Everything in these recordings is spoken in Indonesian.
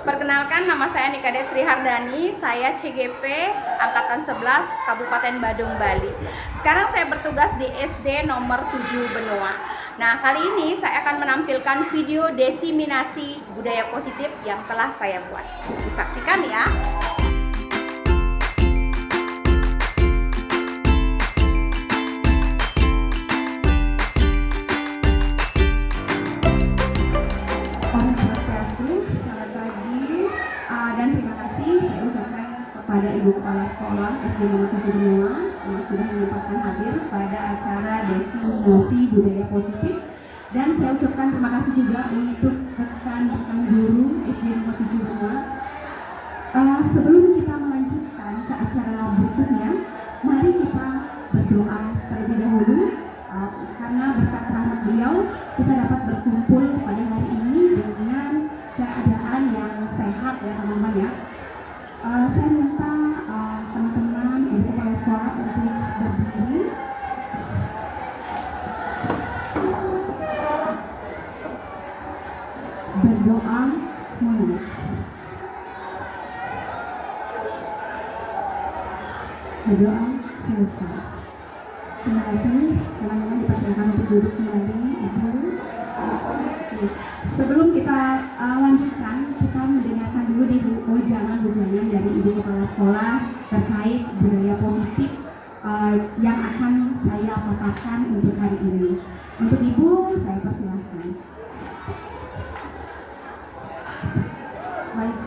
Perkenalkan, nama saya Nika Desri Hardani, saya CGP Angkatan 11 Kabupaten Badung, Bali. Sekarang saya bertugas di SD nomor 7 Benoa. Nah, kali ini saya akan menampilkan video desiminasi budaya positif yang telah saya buat. Disaksikan ya. Dan terima kasih saya ucapkan kepada Ibu Kepala Sekolah SD nomor 7 Benoa yang sudah menyempatkan hadir pada acara desiminasi budaya positif, dan saya ucapkan terima kasih juga untuk rekan-rekan guru SD nomor 7 Benoa. Sebelum kita melanjutkan ke acara berikutnya, mari kita berdoa terlebih dahulu, karena berkat rahmat beliau kita dapat berkumpul pada hari ini dengan keadaan yang sehat ya teman-teman ya. Saya minta teman-teman ibu kepala sekolah untuk berdiri. Berdoa mulai. Berdoa selesai. Terima kasih teman-teman, dipersilakan untuk duduk kembali ibu. Sebelum kita lanjutkan, kita mendengarkan dulu nih ujangan-ujangan dari Ibu Kepala Sekolah terkait budaya positif yang akan saya paparkan untuk hari ini. Untuk Ibu, saya persilahkan. Baik,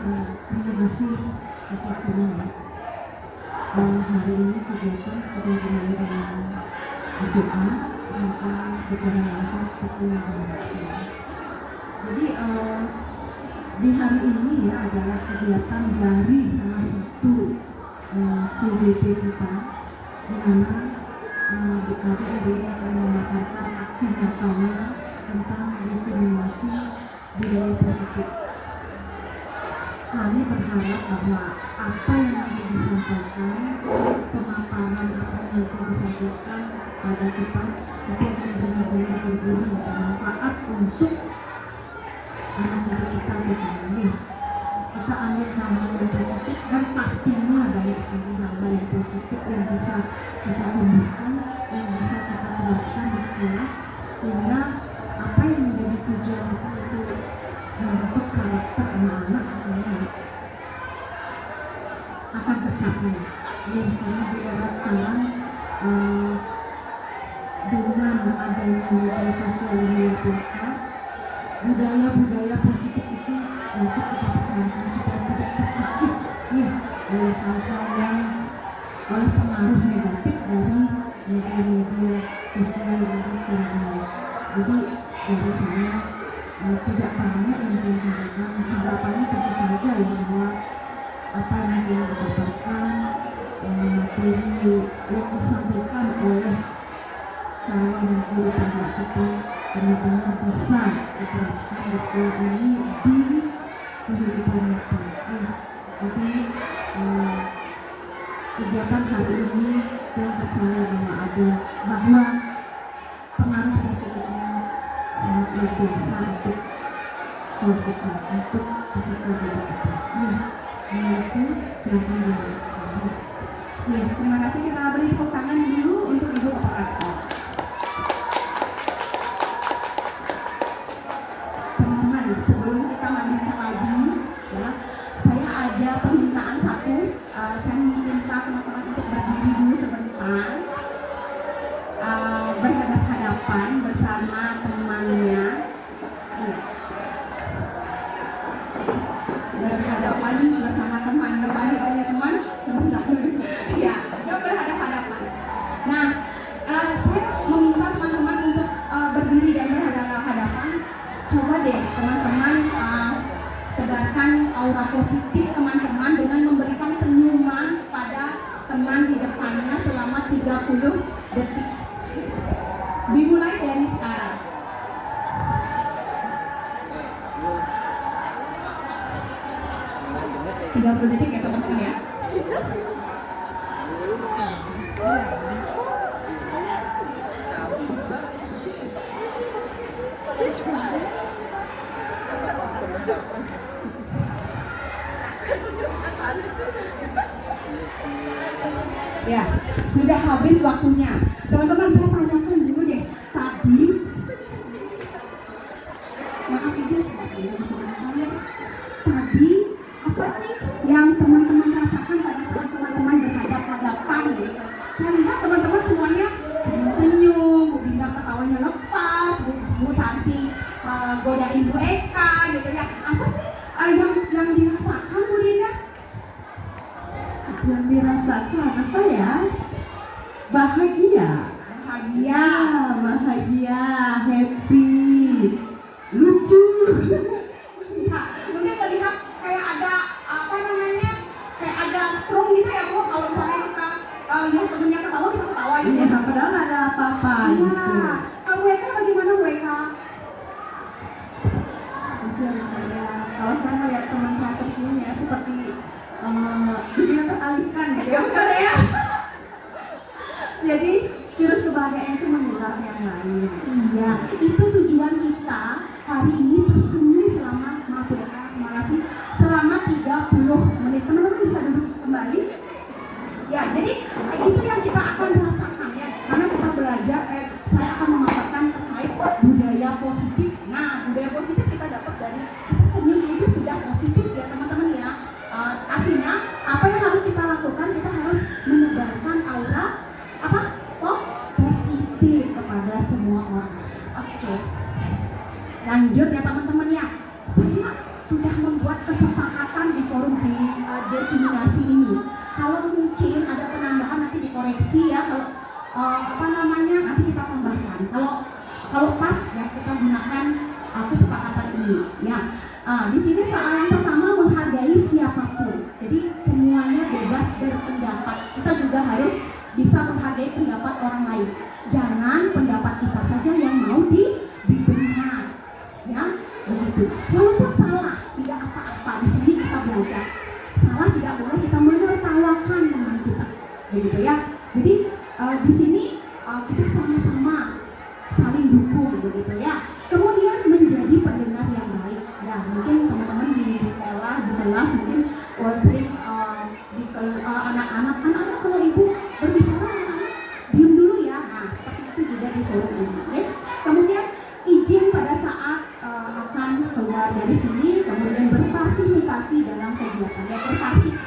terima kasih Ustaz Firman. Hari ini kegiatan sudah dimulai dengan berdoa, semoga berjalan lancar seperti yang diharapkan. Jadi di hari ini ya adalah kegiatan dari salah satu CGP kita, di mana adik-adik ini akan memaparkan aksi nyatanya tentang desiminasi budaya positif. Kami berharap bahwa apa yang nanti disampaikan, pemaparan apa yang nanti disampaikan pada kita itu akan benar-benar berguna dan bermanfaat untuk anak-anak kita ini. Kita ambil hal-hal yang positif, dan pastinya banyak sekali hal-hal yang positif yang bisa kita tumbuhkan, yang bisa kita terapkan di sekolah, sehingga apa yang menjadi tujuan kita itu membentuk karakter anak-anak ini akan tercapai. Karena di era sekarang dengan adanya media sosial yang biasa, budaya-budaya positif itu wajib kita pertahankan supaya tidak terkikis oleh hal-hal yang oleh pengaruh negatif dari media-media sosial yang ada sekarang ini. Jadi dari saya tidak banyak yang saya sampaikan, harapannya tentu saja ya bahwa apa yang dipaparkan, materi yang disampaikan oleh calon dan guru penggerak kita benar-benar bisa diterapkan di sekolah ini di kehidupan nyata. Jadi kegiatan hari ini yang percaya bahwa pengaruh positifnya sangat luar biasa untuk sekolah kita, untuk peserta didik kita. Itu silakan dilanjutkan. Terima kasih, kita beri tepuk tangan dulu untuk Ibu Kepala Sekolah. Teman-teman, sebelum kita lanjutkan lagi ya, saya ada permintaan satu. Saya minta teman-teman untuk berdiri dulu sebentar, berhadap-hadapan bersama temannya. Berhadapan bersama teman-teman, kalau punya teman sebentar ya, coba berhadap-hadapan. Nah, saya meminta teman-teman untuk berdiri dan berhadapan-hadapan. Coba deh teman-teman tebarkan aura positif teman-teman dengan memberikan senyuman pada teman di depannya selama 30 detik. Dimulai dari sekarang. 30 detik ya teman-teman ya. Ya, sudah habis waktunya. Teman-teman, saya tanyakan dulu deh. Tadi, maaf ibu, tadi apa sih yang teman-teman rasakan pada saat teman-teman berhadapan-hadapan gitu? Saya lihat teman-teman semuanya senyum-senyum, Bu Dinda ketawanya lepas, Bu Santi godain Bu Eka gitu ya. Apa sih yang dirasakan Bu Dinda? Yang dirasakan apa ya? Bahagia, bahagia, happy, lucu. Ya, mungkin terlihat kayak ada apa namanya, kayak ada strong gitu ya Bu. Kalau misalnya kita lihat temennya ketawa, kita ketawa gitu. Iya, padahal nggak ada apa-apa gitu. Iya. Kalau Bu Eka bagaimana Bu Eka? Kalau saya melihat teman saya tersenyum ya seperti dunia teralihkan gitu ya, bukan ya? Jadi virus kebahagiaan itu menular yang lain. Iya, itu tujuan kita hari ini tersenyum selama, maaf ya Kak, terima kasih, selama 30 menit. Teman-teman bisa duduk kembali. Ya, jadi itu yang kita akan rasakan ya, karena kita belajar, saya akan memaparkan terkait budaya positif. Nah, budaya positif kita dapat dari kita senyum aja sudah positif ya teman-teman ya. Artinya apa yang harus kita lakukan? Kita harus menebarkan aura apa? Positif kepada semua orang. Oke. Lanjut ya teman-teman ya. Saya sudah membuat kesepakatan di forum di diseminasi ini. Kalau mungkin ada penambahan nanti dikoreksi ya. Kalau apa namanya nanti kita tambahkan. Kalau pas ya kita gunakan kesepakatan ini ya. Di sini soal yang pertama menghargai siapapun. Jadi semuanya bebas berpendapat. Kita juga harus bisa menghargai pendapat orang lain. Jangan pendapat kita saja yang mau didengar. Ya, begitu. Walaupun salah, tidak apa-apa. Di sini kita belajar. Salah tidak boleh kita menertawakan teman kita. Begitu ya. Jadi di sini kita sama-sama saling dukung begitu ya. Kemudian menjadi pendengar yang baik. Ya, mungkin teman-teman di sekolah, di kelas mungkin sering anak-anak kalau ibu berbicara anak-anak diam dulu ya. Nah, seperti itu juga di forum ini. Okay? Kemudian izin pada saat akan keluar dari sini, kemudian berpartisipasi dalam kegiatan. Ya,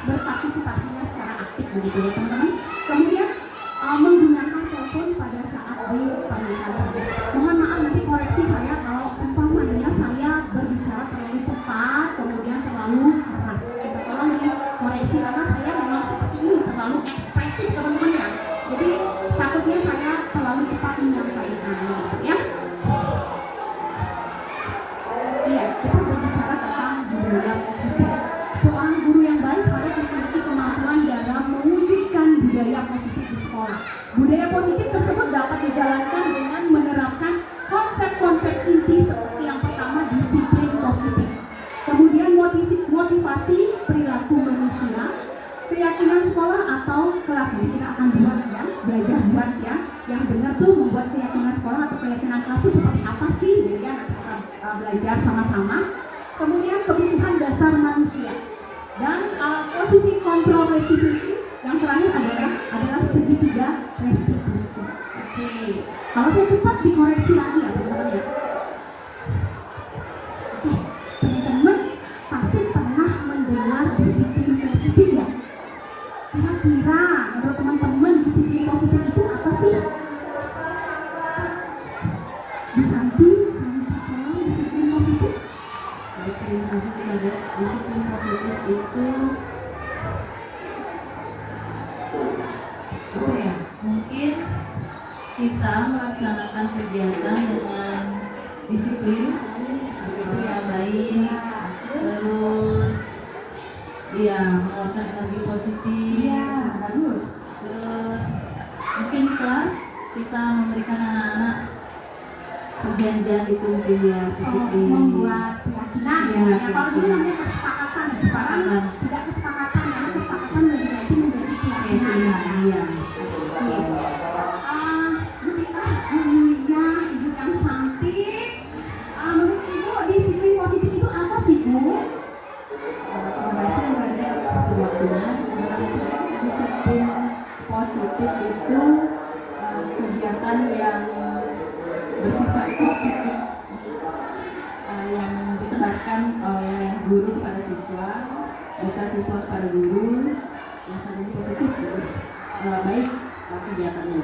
berpartisipasinya secara aktif begitu ya teman-teman. Kemudian menggunakan telepon pada saat dipanggilkan saja. Mohon maaf nanti koreksi saya kalau umpamanya saya berbicara terlalu cepat, kemudian terlalu keras. Kita tolong dikoreksi karena saya memang seperti ini, terlalu ekspresif teman-teman ya. Jadi takutnya saya terlalu cepat menyampaikan ya. Iya, kita berbicara tentang budaya positif. Seorang guru yang baik harus memiliki kemampuan dalam mewujudkan budaya positif di sekolah. Budaya positif tersebut dapat dijalankan dengan menerapkan konsep-konsep inti seperti yang pertama disiplin positif, kemudian motivasi perilaku manusia, keyakinan sekolah atau kelas. Jadi kita akan buat ya, belajar buat ya, yang benar tuh membuat keyakinan sekolah atau keyakinan kelas itu seperti apa sih gitu ya, nanti kita belajar sama-sama. Kemudian kebutuhan dasar manusia dan posisi kontrol restitusi. Yang terakhir adalah segitiga restitusi. Oke, kalau saya cepat dikoreksi lagi ya teman-teman ya. Oke, teman-teman pasti pernah mendengar disiplin positif ya. Kira-kira menurut teman-teman disiplin positif itu apa sih? Tolong disiplin positif. Disiplin positif itu apa ya? Mungkin kita melaksanakan kegiatan dengan disiplin, yang baik, terus ya mengeluarkan energi positif. Iya, bagus. Terus mungkin di kelas kita memberikan anak-anak perjanjian itu mungkin ya disiplin. Membuat keyakinan Ya, ya, kalau dulu namanya kesepakatan, sekarang tidak kesepakatan karena kesepakatan menjadi keyakinan. Iya. Iya, ibu yang cantik. Menurut ibu disiplin positif itu apa sih Bu? Terima kasih Bu. waktunya. Menurut saya disiplin positif itu kegiatan yang bersifat positif yang ditebarkan oleh guru kepada siswa, bisa siswa kepada guru, yang saling positif gitu. Baik kegiatannya.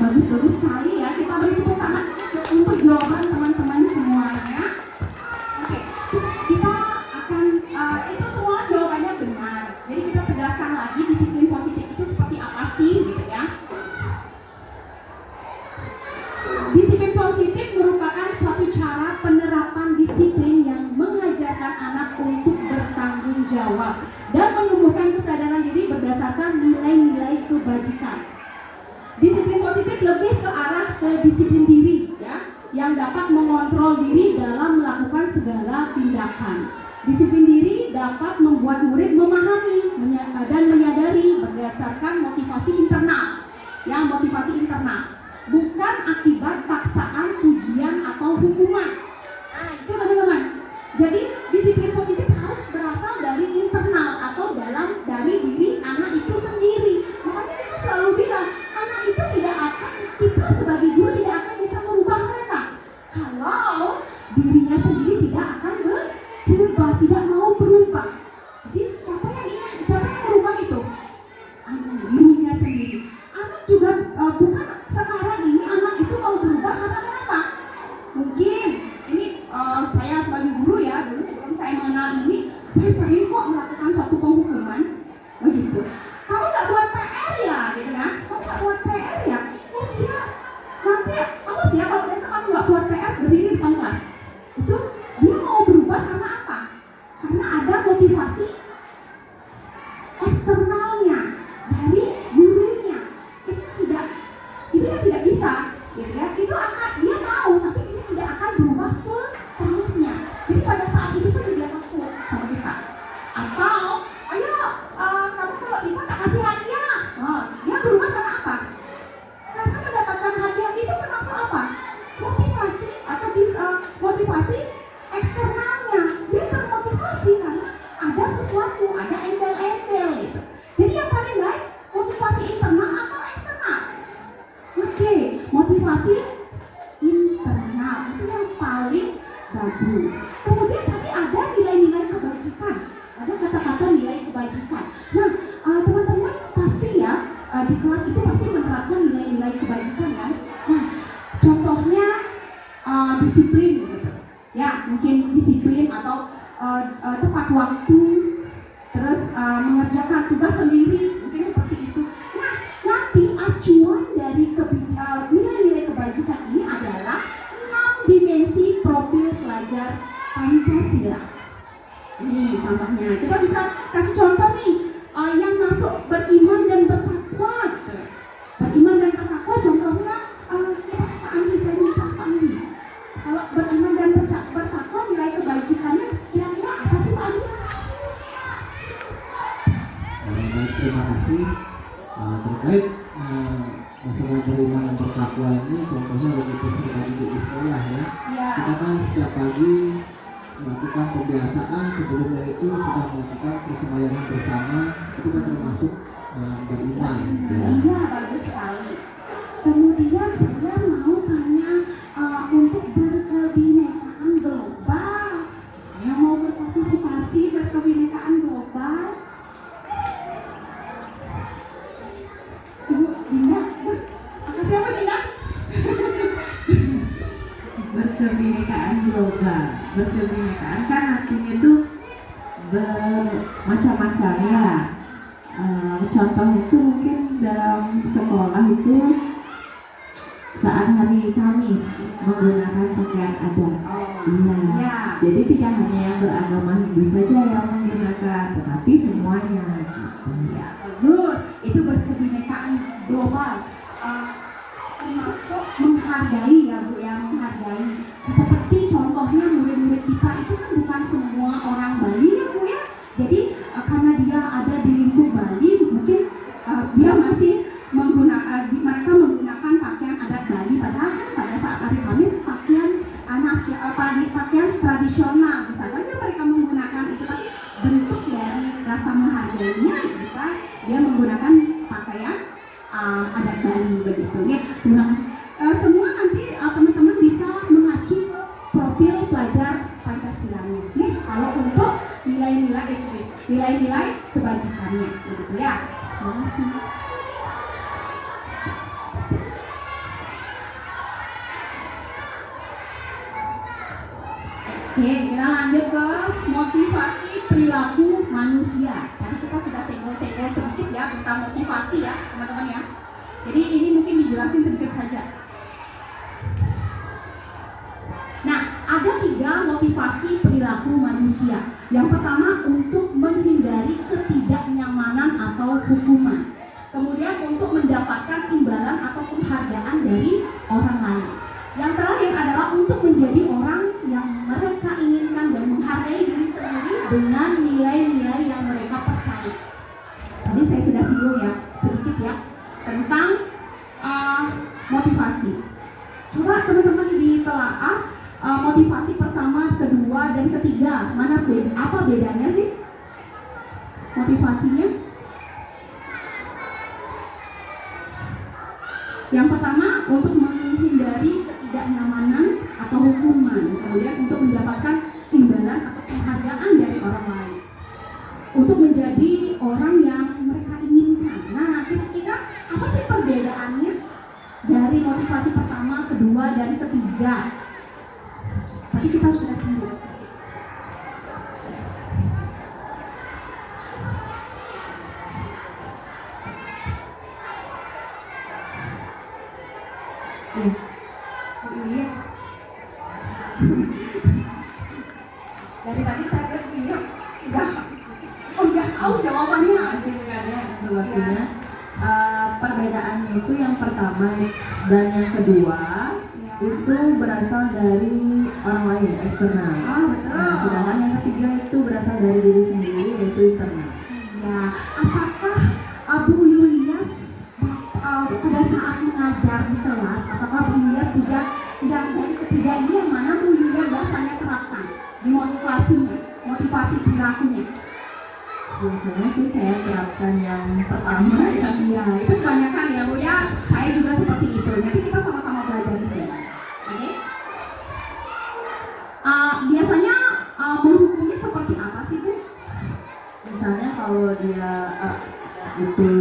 Bagus sekali ya. Kita beri tepuk tangan untuk jawaban teman-teman semuanya. Oke, kita akan itu semua jawabannya benar. Jadi kita tegaskan lagi disiplin positif itu seperti apa sih, gitu ya. Disiplin positif merupakan suatu cara penerapan disiplin yang mengajarkan anak untuk bertanggung jawab dan menumbuhkan kesadaran diri berdasarkan nilai-nilai kebajikan. Disiplin positif lebih ke arah ke disiplin diri, ya, yang dapat mengontrol diri dalam melakukan segala tindakan. Disiplin diri dapat membuat murid memahami dan menyadari berdasarkan motivasi internal, ya, motivasi internal, bukan akibat paksaan, ujian atau hukuman. Nah, itu teman-teman. Jadi disiplin positif harus berasal dari internal atau dari diri anak itu sendiri. Makanya kita selalu bilang, anak itu kita sebagai guru tidak akan bisa merubah mereka kalau dirinya sendiri tidak akan berubah, tidak mau berubah. Jadi siapa yang merubah itu? Anak, dirinya sendiri. Anak juga bukan sekarang ini anak itu mau berubah karena kenapa? Mungkin ini saya sebagai guru ya, dulu sebelum saya mengenal ini, saya sering kok melakukan suatu penghukuman begitu. Kamu nggak buat PR ya, gitu kan? Kamu nggak buat PR ya? Oh iya, nanti awas ya kalau besok kamu nggak buat PR berdiri di depan kelas. Itu dia mau berubah karena apa? Karena ada motivasi eksternalnya dari gurunya. Itu tidak bisa, gitu ya. Itu dia mau, tapi ini tidak akan berubah seterusnya. Jadi pada saat itu saja dia takut sama kita. Atau ayo kamu kalau bisa tak kasih hadiah. Dia berubah karena apa? Karena mendapatkan hadiah itu termasuk apa? Motivasi atau motivasi eksternalnya. Dia termotivasi karena ada sesuatu, ada embel-embel gitu. Jadi yang paling baik motivasi internal atau eksternal? Oke, motivasi internal itu yang paling bagus. Kemudian tadi ada nilai-nilai kebajikan. Ada kata-kata nilai kebajikan. Nah, teman-teman pasti ya di kelas itu pasti menerapkan nilai-nilai kebajikan kan. Nah, contohnya disiplin gitu. Ya, mungkin disiplin atau tepat waktu, terus mengerjakan tugas sendiri, mungkin seperti itu. Nah, nanti acuan dari nilai-nilai kebajikan ini adalah 6 dimensi profil pelajar Pancasila. Ini contohnya, kita bisa kasih contoh nih, yang masuk beriman dan bertakwa. Gitu. Beriman dan bertakwa contohnya, Pak Andi, saya minta Pak Andi. Kalau beriman dan bertakwa nilai kebajikannya kira-kira apa sih Pak Andi? Terima kasih. Terkait masalah beriman dan bertakwa ini, contohnya begitu seperti di sekolah ya. Kita kan setiap pagi melakukan pembiasaan, sebelumnya itu sudah melakukan persembahyaan bersama, itu kan termasuk beriman. Iya, bagus sekali. Kemudian saya mau tanya untuk berkebinekaan global. Saya mau berpartisipasi berkebinekaan global. Ibu Dinda, makasih apa Dinda? Berkebinekaan global. Berkebinekaan kan artinya itu bermacam-macam ya. Contoh itu mungkin dalam sekolah itu saat hari Kamis menggunakan pakaian adat. Ya. Jadi tidak hanya yang beragama Hindu saja yang menggunakan, tetapi semuanya. Ya, bagus. Itu berkebinekaan global. Termasuk menghargai ya Bu, yang menghargai. Seperti contohnya murid-murid kita itu kan bukan semua orang Bali ya Bu ya. Jadi karena dia ada di lingkup Bali, mungkin dia masih mereka menggunakan pakaian adat Bali, padahal kan pada saat hari Kamis pakaian tradisional bisa saja mereka menggunakan itu, tapi bentuk dari rasa menghargainya, bisa dia menggunakan pakaian adat Bali begitu ya. Terima kasih. Semua nanti teman-teman bisa mengacu profil pelajar Pancasilanya. Kalau untuk nilai-nilai kebajikannya, begitu ya. Terima kasih. Oke, kita lanjut ke motivasi perilaku manusia. Tadi kita sudah senggol-senggol sedikit ya tentang motivasi ya, teman-teman ya. Jadi ini mungkin dijelasin sedikit saja. Nah, ada 3 motivasi perilaku manusia. Yang pertama, untuk menghindari ketidaknyamanan atau hukuman. Kemudian untuk mendapatkan imbalan atau penghargaan dari orang lain. Yang terakhir adalah untuk menjadi orang yang mereka inginkan dan menghargai diri sendiri dengan nilai-nilai yang mereka percaya. Tadi saya sudah singgung ya, sedikit ya, tentang motivasi. Coba teman-teman ditelaah motivasi pertama, kedua, dan ketiga. Apa bedanya sih motivasinya? Yang pertama, untuk menghindari ketidaknyamanan atau hukuman. Kemudian untuk mendapatkan imbalan atau penghargaan dari orang lain. Untuk menjadi orang yang mereka inginkan. Nah, kira-kira apa sih perbedaannya dari motivasi pertama, kedua, dan ketiga? Tadi kita sudah singgung. Iya. Dari tadi saya berpikir, udah tahu jawabannya. Masih ada waktunya. Perbedaannya itu yang pertama dan yang kedua itu berasal dari orang lain, eksternal. Betul. Nah, sedangkan yang ketiga itu berasal dari diri sendiri, yaitu internal. Ya, apakah Bu Yulia pada saat mengajar di kelas, apakah Bu Yulia sudah tidak dari ketiga ini yang mana Bu Yulia biasanya terapkan di motivasi perilakunya? Biasanya sih saya terapkan yang pertama ya. Iya, itu kebanyakan ya Bu ya. Saya juga seperti itu. Nanti kita sama-sama belajar di sini. Oke? Biasanya menghukumnya seperti apa sih Bu? Misalnya kalau dia itu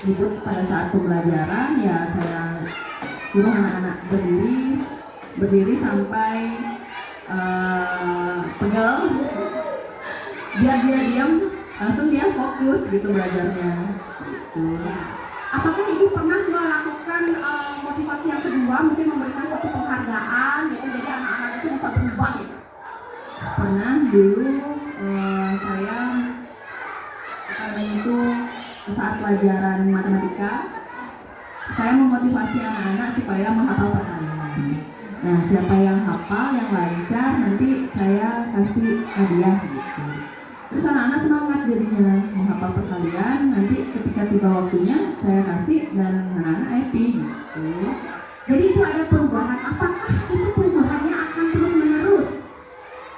ribut pada saat pembelajaran, ya saya suruh anak-anak berdiri sampai pegel. Biar dia diam, langsung dia fokus gitu belajarnya. Ya. Apakah Ibu pernah melakukan motivasi yang kedua, mungkin memberikan satu penghargaan, gitu, jadi anak-anak itu bisa berubah gitu? Pernah dulu saya itu saat pelajaran matematika, saya memotivasi anak-anak supaya menghafal perkalian. Nah, siapa yang hafal, yang lancar, nanti saya kasih hadiah gitu. Terus anak-anak semangat jadinya menghafal perkalian. Nanti ketika tiba waktunya saya kasih dan anak-anak happy gitu. Jadi itu ada perubahan. Apakah itu perubahannya akan terus menerus?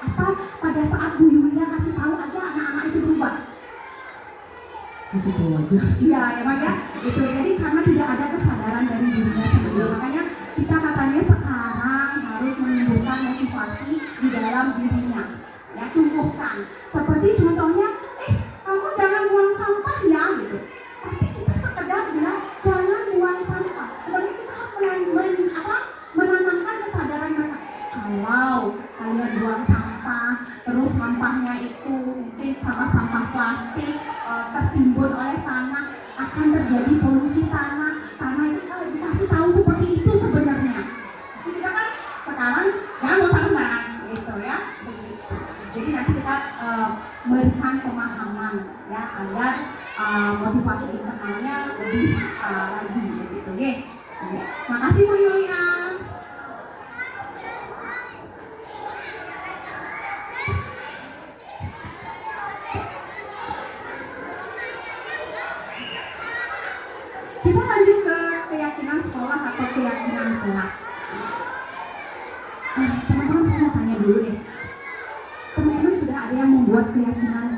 Apa pada saat Bu Yulia kasih tahu aja anak-anak itu berubah? Kasih tahu aja. Iya ya Mas ya. Itu jadi karena tidak ada kesadaran dari dirinya sendiri. Makanya kita katanya sekarang harus menumbuhkan motivasi di dalam dirinya. Ya, tumbuhkan. Seperti contohnya, kamu jangan buang sampah ya gitu. Tapi kita sekedar bilang jangan buang sampah. Sebenarnya kita harus menanamkan kesadaran mereka. Kalau kalian buang sampah, terus sampahnya itu mungkin karena sampah plastik tertimbun oleh tanah, akan terjadi polusi tanah. Tanah itu kalau dikasih tahu seperti itu sebenarnya. Tapi kita kan sekarang jangan buang sampah sembarangan gitu ya. Jadi nanti kita berikan pemahaman ya agar motivasi internalnya lebih lagi begitu ya. Makasih Bu Yulia. Kita lanjut ke keyakinan sekolah atau keyakinan kelas. Teman-teman saya mau tanya dulu deh. Teman-teman sudah ada yang membuat keyakinan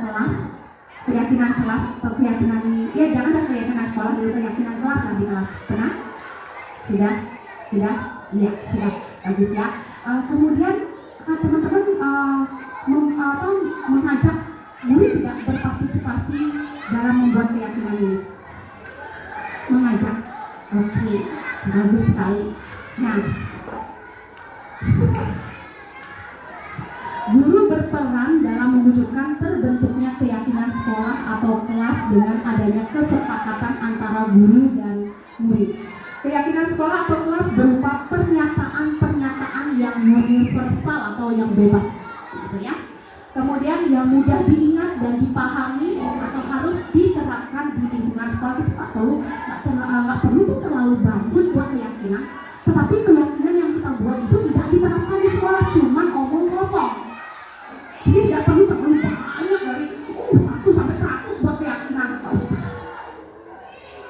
kelas atau keyakinan, ya jangan ada keyakinan sekolah dulu, keyakinan kelas lah di kelas. Pernah? Sudah? Iya, sudah. Bagus ya. Kemudian teman-teman mengajak guru tidak berpartisipasi dalam membuat keyakinan ini. Mengajak. Oke, bagus sekali. Nah, guru berperan dalam mewujudkan terbentuknya keyakinan sekolah atau kelas dengan adanya kesepakatan antara guru dan murid. Keyakinan sekolah atau kelas berupa pernyataan-pernyataan yang universal atau yang bebas, gitu ya. Kemudian yang mudah diingat dan dipahami atau harus diterapkan di lingkungan sekolah. Kita nggak perlu tuh terlalu bangun buat keyakinan, tetapi keyakinan yang kita buat itu tidak diterapkan di sekolah, cuman omong kosong. Jadi tidak perlu terlalu banyak dari 1 sampai 100 buat keyakinan, nggak usah.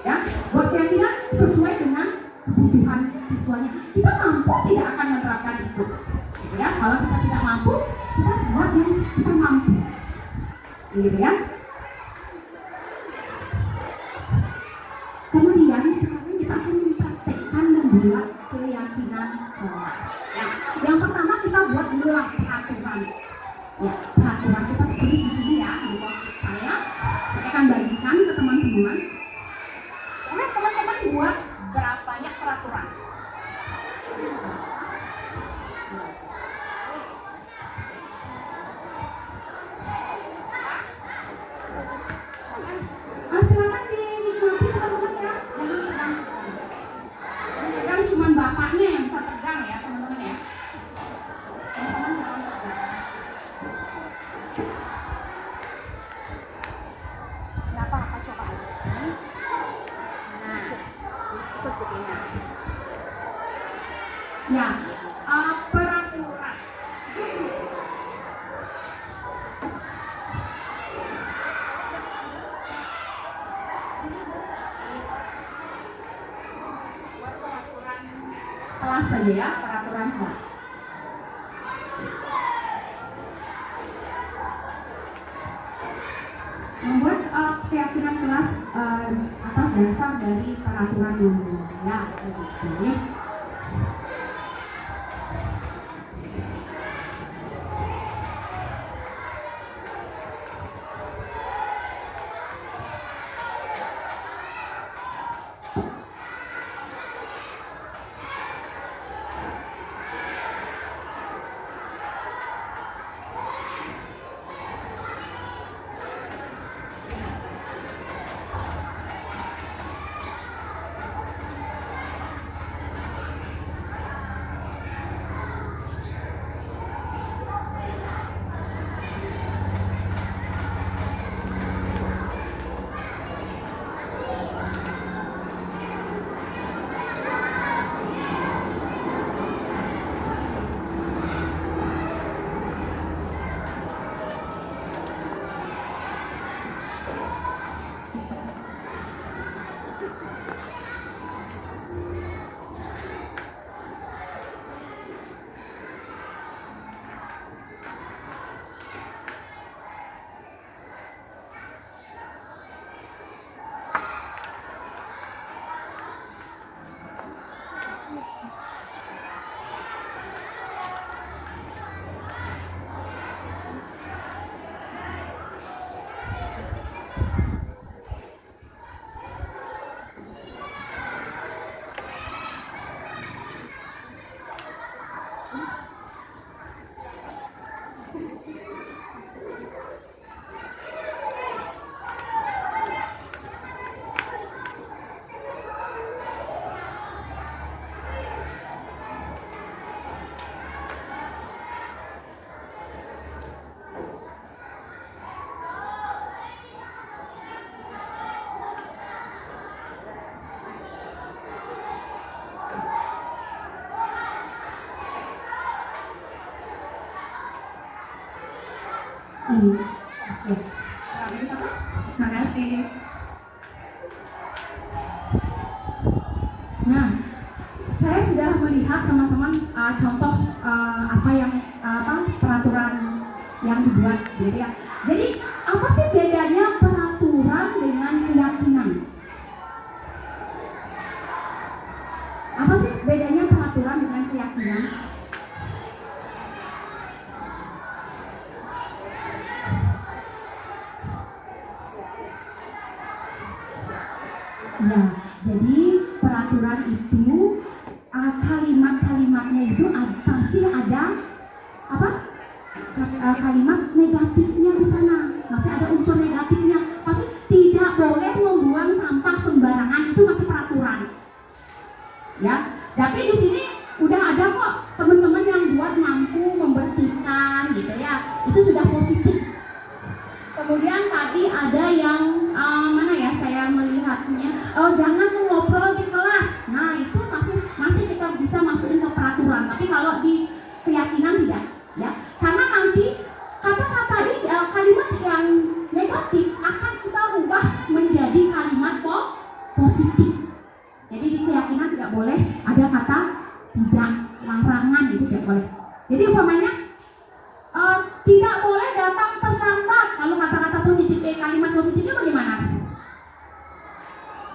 Ya, buat keyakinan sesuai dengan kebutuhan siswanya. Kita mampu tidak akan menerapkan itu, gitu ya. Kalau kita tidak mampu, kita buat yang kita mampu, gitu ya. Kemudian sekarang kita akan mempraktekkan membuat keyakinan kelas. Ya, yang pertama kita buat dulu lah peraturan. Ya, peraturan kita tulis di sini ya, di post-it saya. Saya akan bagikan ke teman-teman. Karena teman-teman buat berapa banyak peraturan. Silakan dinikmati teman-teman ya. Jangan cuma bapaknya yang bisa tegang ya teman-teman ya. Kenapa apa coba? Nah, ikut begini. Ya, peraturan. Kelas saja ya, peraturan kelas. Membuat keyakinan kelas atas dasar dari peraturan yang ya, begitu. Ini. Ya. Terima kasih. Nah, saya sudah melihat teman-teman contoh apa peraturan yang dibuat gitu ya. Jadi apa sih bedanya peraturan dengan keyakinan? Apa sih bedanya peraturan dengan keyakinan? Ya, jadi peraturan itu kalimat-kalimatnya itu pasti ada apa? Kalimat negatifnya di sana. Masih ada unsur negatifnya. Pasti tidak boleh membuang sampah sembarangan, itu masih peraturan. Ya, tapi di sini udah ada kok teman-teman yang buat mampu membersihkan gitu ya. Itu sudah positif. Kemudian tadi ada yang mana ya saya melihatnya, jangan mengobrol di kelas. Nah itu masih kita bisa masukin ke peraturan. Tapi kalau di keyakinan tidak, ya. Karena nanti kata-kata ini kalimat yang negatif akan kita ubah menjadi kalimat positif. Jadi di keyakinan tidak boleh ada kata tidak, larangan itu tidak boleh. Jadi umpamanya tidak boleh datang terlambat. Kalau kata-kata positif, kalimat positifnya bagaimana?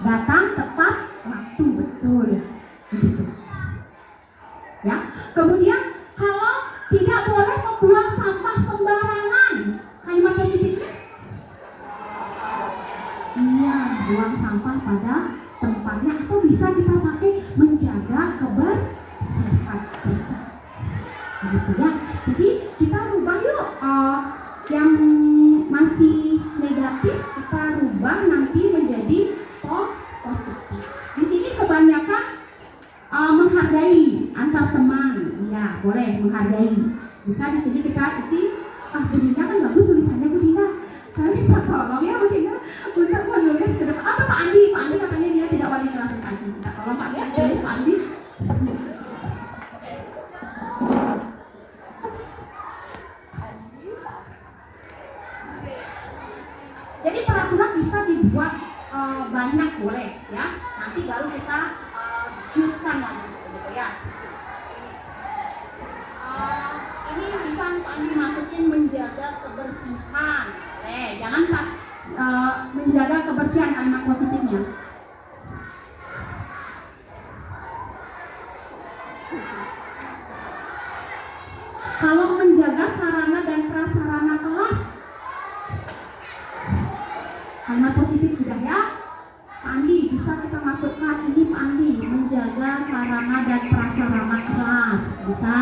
Datang tepat waktu, betul. Begitu. Ya. Kemudian kalau tidak boleh membuang sampah sembarangan, kalimat positifnya? Iya, buang sampah pada tempatnya, atau bisa kita pakai menjaga kebersihan. Bisa. Gitu ya. Jadi kita rubah yuk yang masih negatif kita rubah nanti menjadi positif. Di sini kebanyakan menghargai antar teman, ya boleh menghargai. Bisa di sini kita isi, Bu Dinda kan bagus tulisannya Bu Dinda. Saya minta tolong ya Bu Dinda untuk menulis ke depan. Atau Pak Andi katanya dia tidak wali kelas Pak Andi. Minta tolong Pak Andi tulis Pak Andi. Jadi peraturan bisa dibuat banyak boleh ya. Nanti baru kita lanjutkan lagi gitu ya. Ini bisa Pak Andi masukin menjaga kebersihan. Jangan Pak menjaga kebersihan kalimat positifnya. Kalau menjaga sarana dan prasarana kelas, kalimat positif sudah ya. Pak Andi, bisa kita masukkan ini Pak Andi, menjaga sarana dan prasarana kelas. Bisa.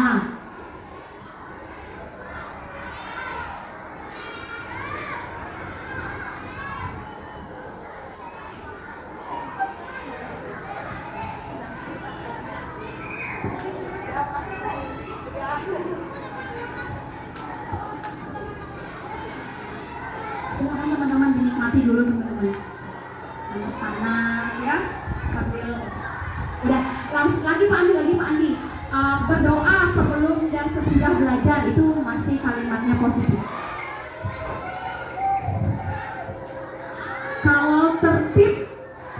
Silakan teman-teman dinikmati dulu teman-teman. Panas ya, sambil udah langsung lagi Pak Andi, berdoa sebelum dan sesudah belajar itu masih kalimatnya positif. Kalau tertib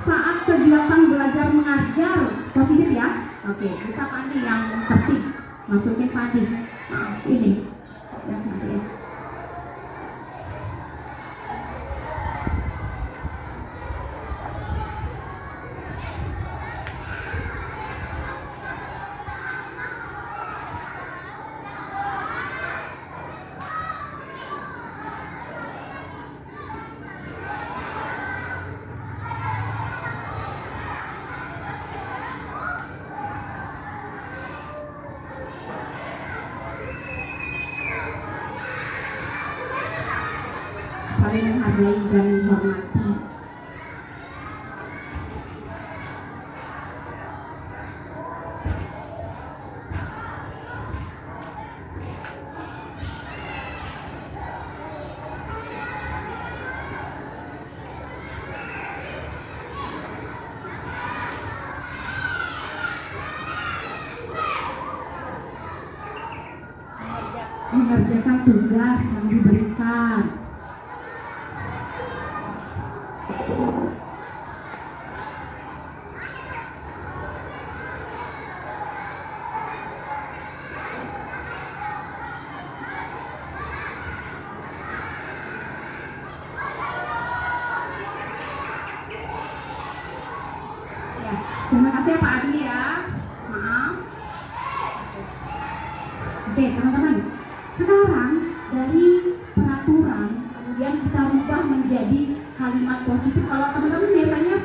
saat kegiatan belajar mengajar positif ya. Oke, bisa Pak Andi yang tertib masukin Pak Andi. Ini ya nanti ya. Saling menghargai dan menghormati. Mengerjakan tugas yang diberikan. terima kasih ya Pak Adi ya. Maaf. Oke teman-teman, sekarang dari peraturan kemudian kita rubah menjadi kalimat positif. Kalau teman-teman biasanya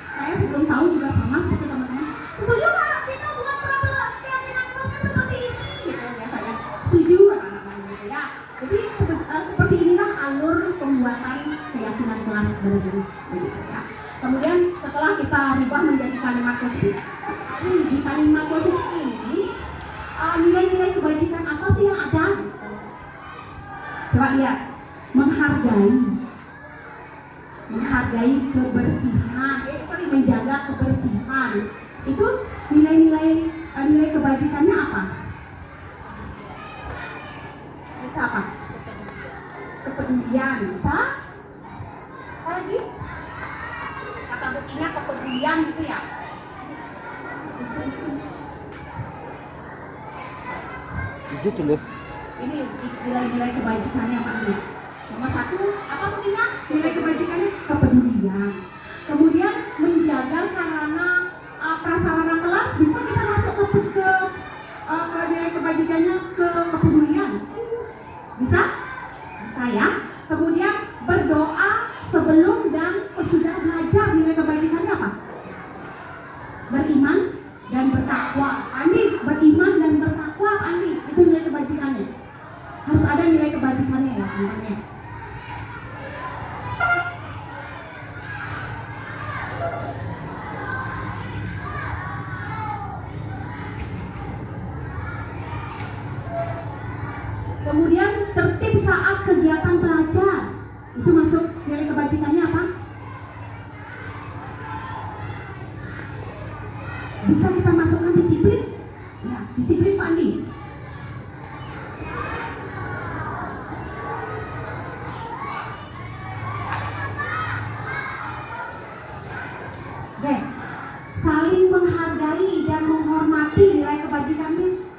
saya sebelum tahu juga sama seperti teman-teman. Setuju Pak, kita buat peraturan keyakinan kelasnya seperti ini, gitu biasanya. Setuju anak-anak gitu ya. Jadi seperti inilah alur pembuatan keyakinan kelas begitu ya. Kemudian setelah kita rubah menjadi kalimat positif, di kalimat positif ini nilai-nilai kebajikan apa sih yang ada? Coba lihat, menghargai kebersihan, menjaga kebersihan. Itu nilai kebajikannya apa? Bisa apa? Kepedulian, bisa? Apa lagi? Kata buktinya kepedulian gitu ya. Itu loh. Ini nilai-nilai kebajikannya apa nih? Nomor 1, apa buktinya? Nilai kebajikannya kepedulian. Kemudian menjaga sarana prasarana kelas, bisa kita masuk ke nilai kebajikannya ke kepedulian. Bisa? Bisa ya. Kemudian berdoa sebelum dan sesudah belajar, nilai kebajikannya apa? Beriman dan bertakwa. Andi, beriman dan bertakwa, Andi, itu nilai kebajikannya. Harus ada nilai kebajikannya ya, teman-teman. Kemudian tertib saat kegiatan belajar, itu masuk nilai kebajikannya apa? Bisa kita masukkan disiplin? Ya, disiplin Pak Andi. Oke, saling menghargai dan menghormati, nilai kebajikannya.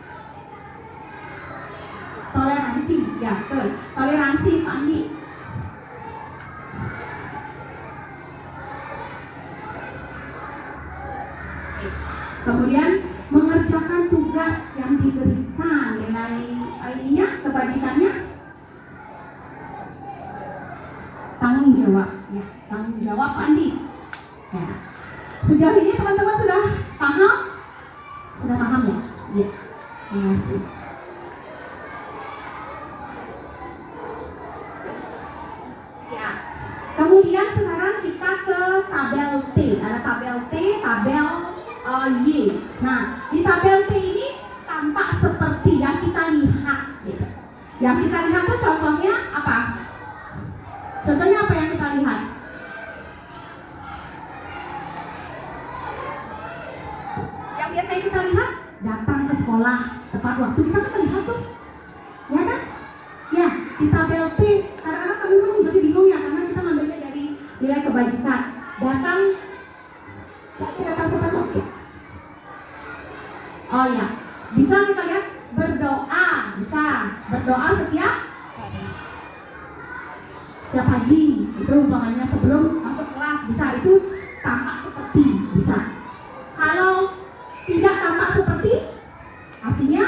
Toleransi, ya betul. Toleransi Pak Andi. Kemudian mengerjakan tugas yang diberikan, nilai ininya kebajikannya tanggung jawab, ya tanggung jawab Pak Andi. Ya. Sejauh ini teman-teman sudah paham? Sudah paham ya? Iya. Terima kasih. Ya. Kemudian sekarang kita ke tabel T. Ada tabel T, tabel Y. Nah, di tabel T ini tampak seperti yang kita lihat. Gitu. Yang kita lihat tuh contohnya apa? Contohnya apa yang kita lihat? Yang biasanya kita lihat, datang ke sekolah tepat waktu, kita kan lihat tuh, ya kan? Ya, di tabel T, kadang-kadang kami pun masih bingung ya, karena kita ngambilnya dari nilai kebajikan. Datang tepat waktu. Oh ya, bisa kita lihat berdoa, bisa berdoa setiap pagi, itu umpamanya sebelum masuk kelas, bisa itu tampak seperti, bisa. Kalau tidak tampak seperti, artinya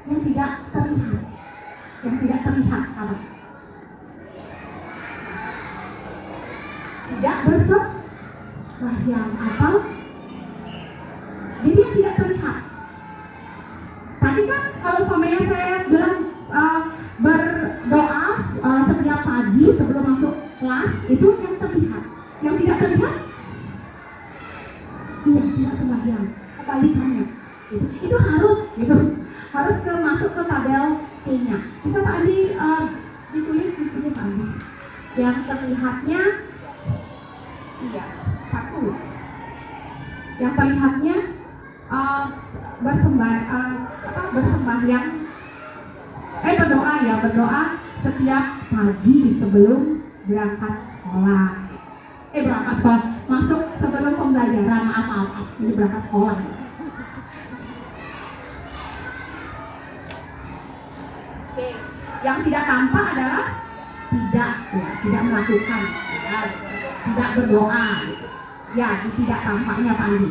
yang tidak terlihat, apa? Tidak bersembahyang apa? Jadi yang tidak terlihat. Tadi kan kalau umpamanya saya bilang berdoa setiap pagi sebelum masuk kelas, itu yang terlihat. Yang tidak terlihat, iya tidak sembahyang. Kebalikannya, itu harus masuk ke tabel T-nya. Bisa Pak Andi ditulis di sini Pak Andi. Yang terlihatnya, iya 1. Yang terlihatnya bersembahyang, berdoa setiap pagi sebelum berangkat sekolah. Masuk sebelum pembelajaran, maaf, ini berangkat sekolah. Oke, yang tidak tampak adalah tidak melakukan, tidak berdoa. Ya, tidak tampaknya Pak Andi.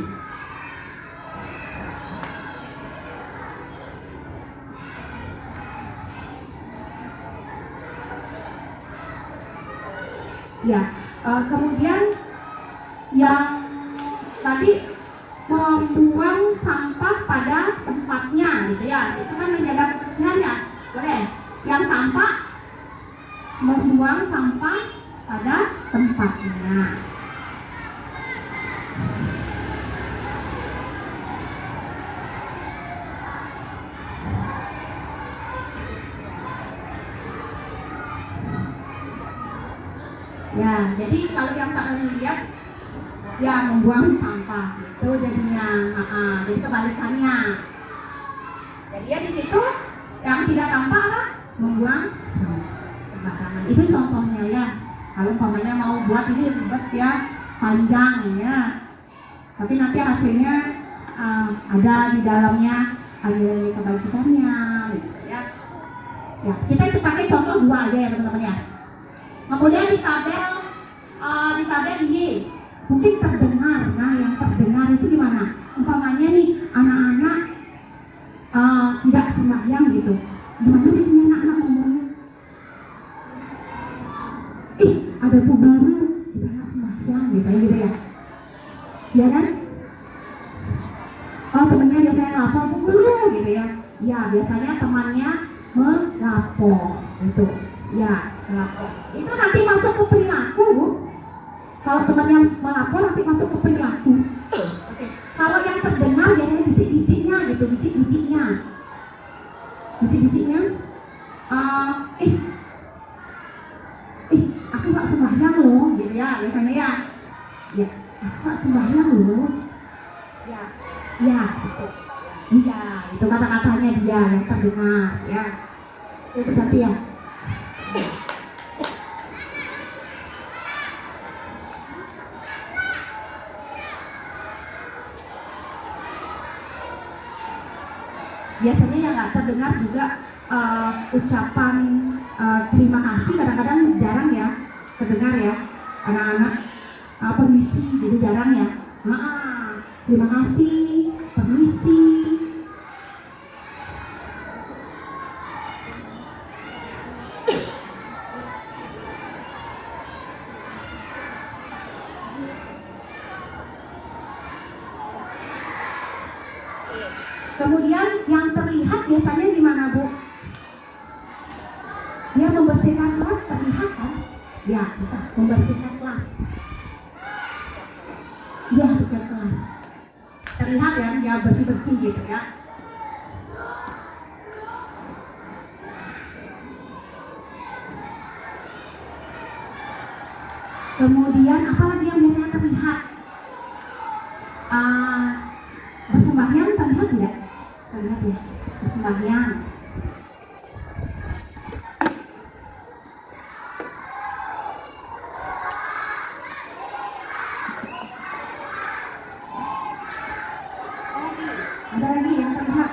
Ya, kemudian yang tadi membuang sampah pada tempatnya gitu ya, itu kan menjaga kebersihan ya, boleh. Yang tampak membuang sampah pada tempatnya. Ya, jadi kalau yang tak lihat ya membuang sampah itu jadinya, jadi kebalikannya. Jadi ya di situ yang tidak tampak apa? Membuang sampah sembarangan. Itu contohnya ya. Kalau umpamanya mau buat ini ribet ya, panjang ya. Tapi nanti hasilnya ada di dalamnya, ada nilai kebajikannya, gitu ya. Ya, kita pakai contoh 2 aja ya teman-teman ya. Kemudian di tabel Y, mungkin terdengar. Nah, yang terdengar itu di mana? Umpamanya nih anak-anak tidak sembahyang gitu. Gimana biasanya anak-anak ngomongnya? Ada Bu Guru, kita nggak sembahyang, biasanya gitu ya. Ya kan? Oh, temennya biasanya lapor, Bu Guru gitu ya. Ya, biasanya temannya melapor gitu. Ya, melapor. Itu nanti masuk ke perilaku, Bu. Kalau temannya melapor nanti masuk ke perilaku. Oke. Kalau yang terdengar biasanya bisik-bisiknya gitu, bisik-bisiknya. Bisik-bisiknya. Aku nggak sembahyang loh, gitu ya, biasanya ya. Ya, aku nggak sembahyang loh. Ya, gitu. Iya, itu kata-katanya dia yang terdengar, ya. Itu satu ya. Biasanya yang nggak terdengar juga ucapan terima kasih kadang-kadang jarang ya terdengar ya anak-anak. Permisi gitu jarang ya. Terima kasih, permisi. Kemudian yang terlihat biasanya gimana, Bu? Dia membersihkan kelas, terlihat kan? Ya, bisa membersihkan kelas. Ya, bukan kelas. Terlihat ya, dia bersih-bersih gitu ya. Kemudian apa lagi yang biasanya terlihat? Bersembahyang terlihat tidak? Terlihat ya, bersembahyang. Ada lagi yang terlihat?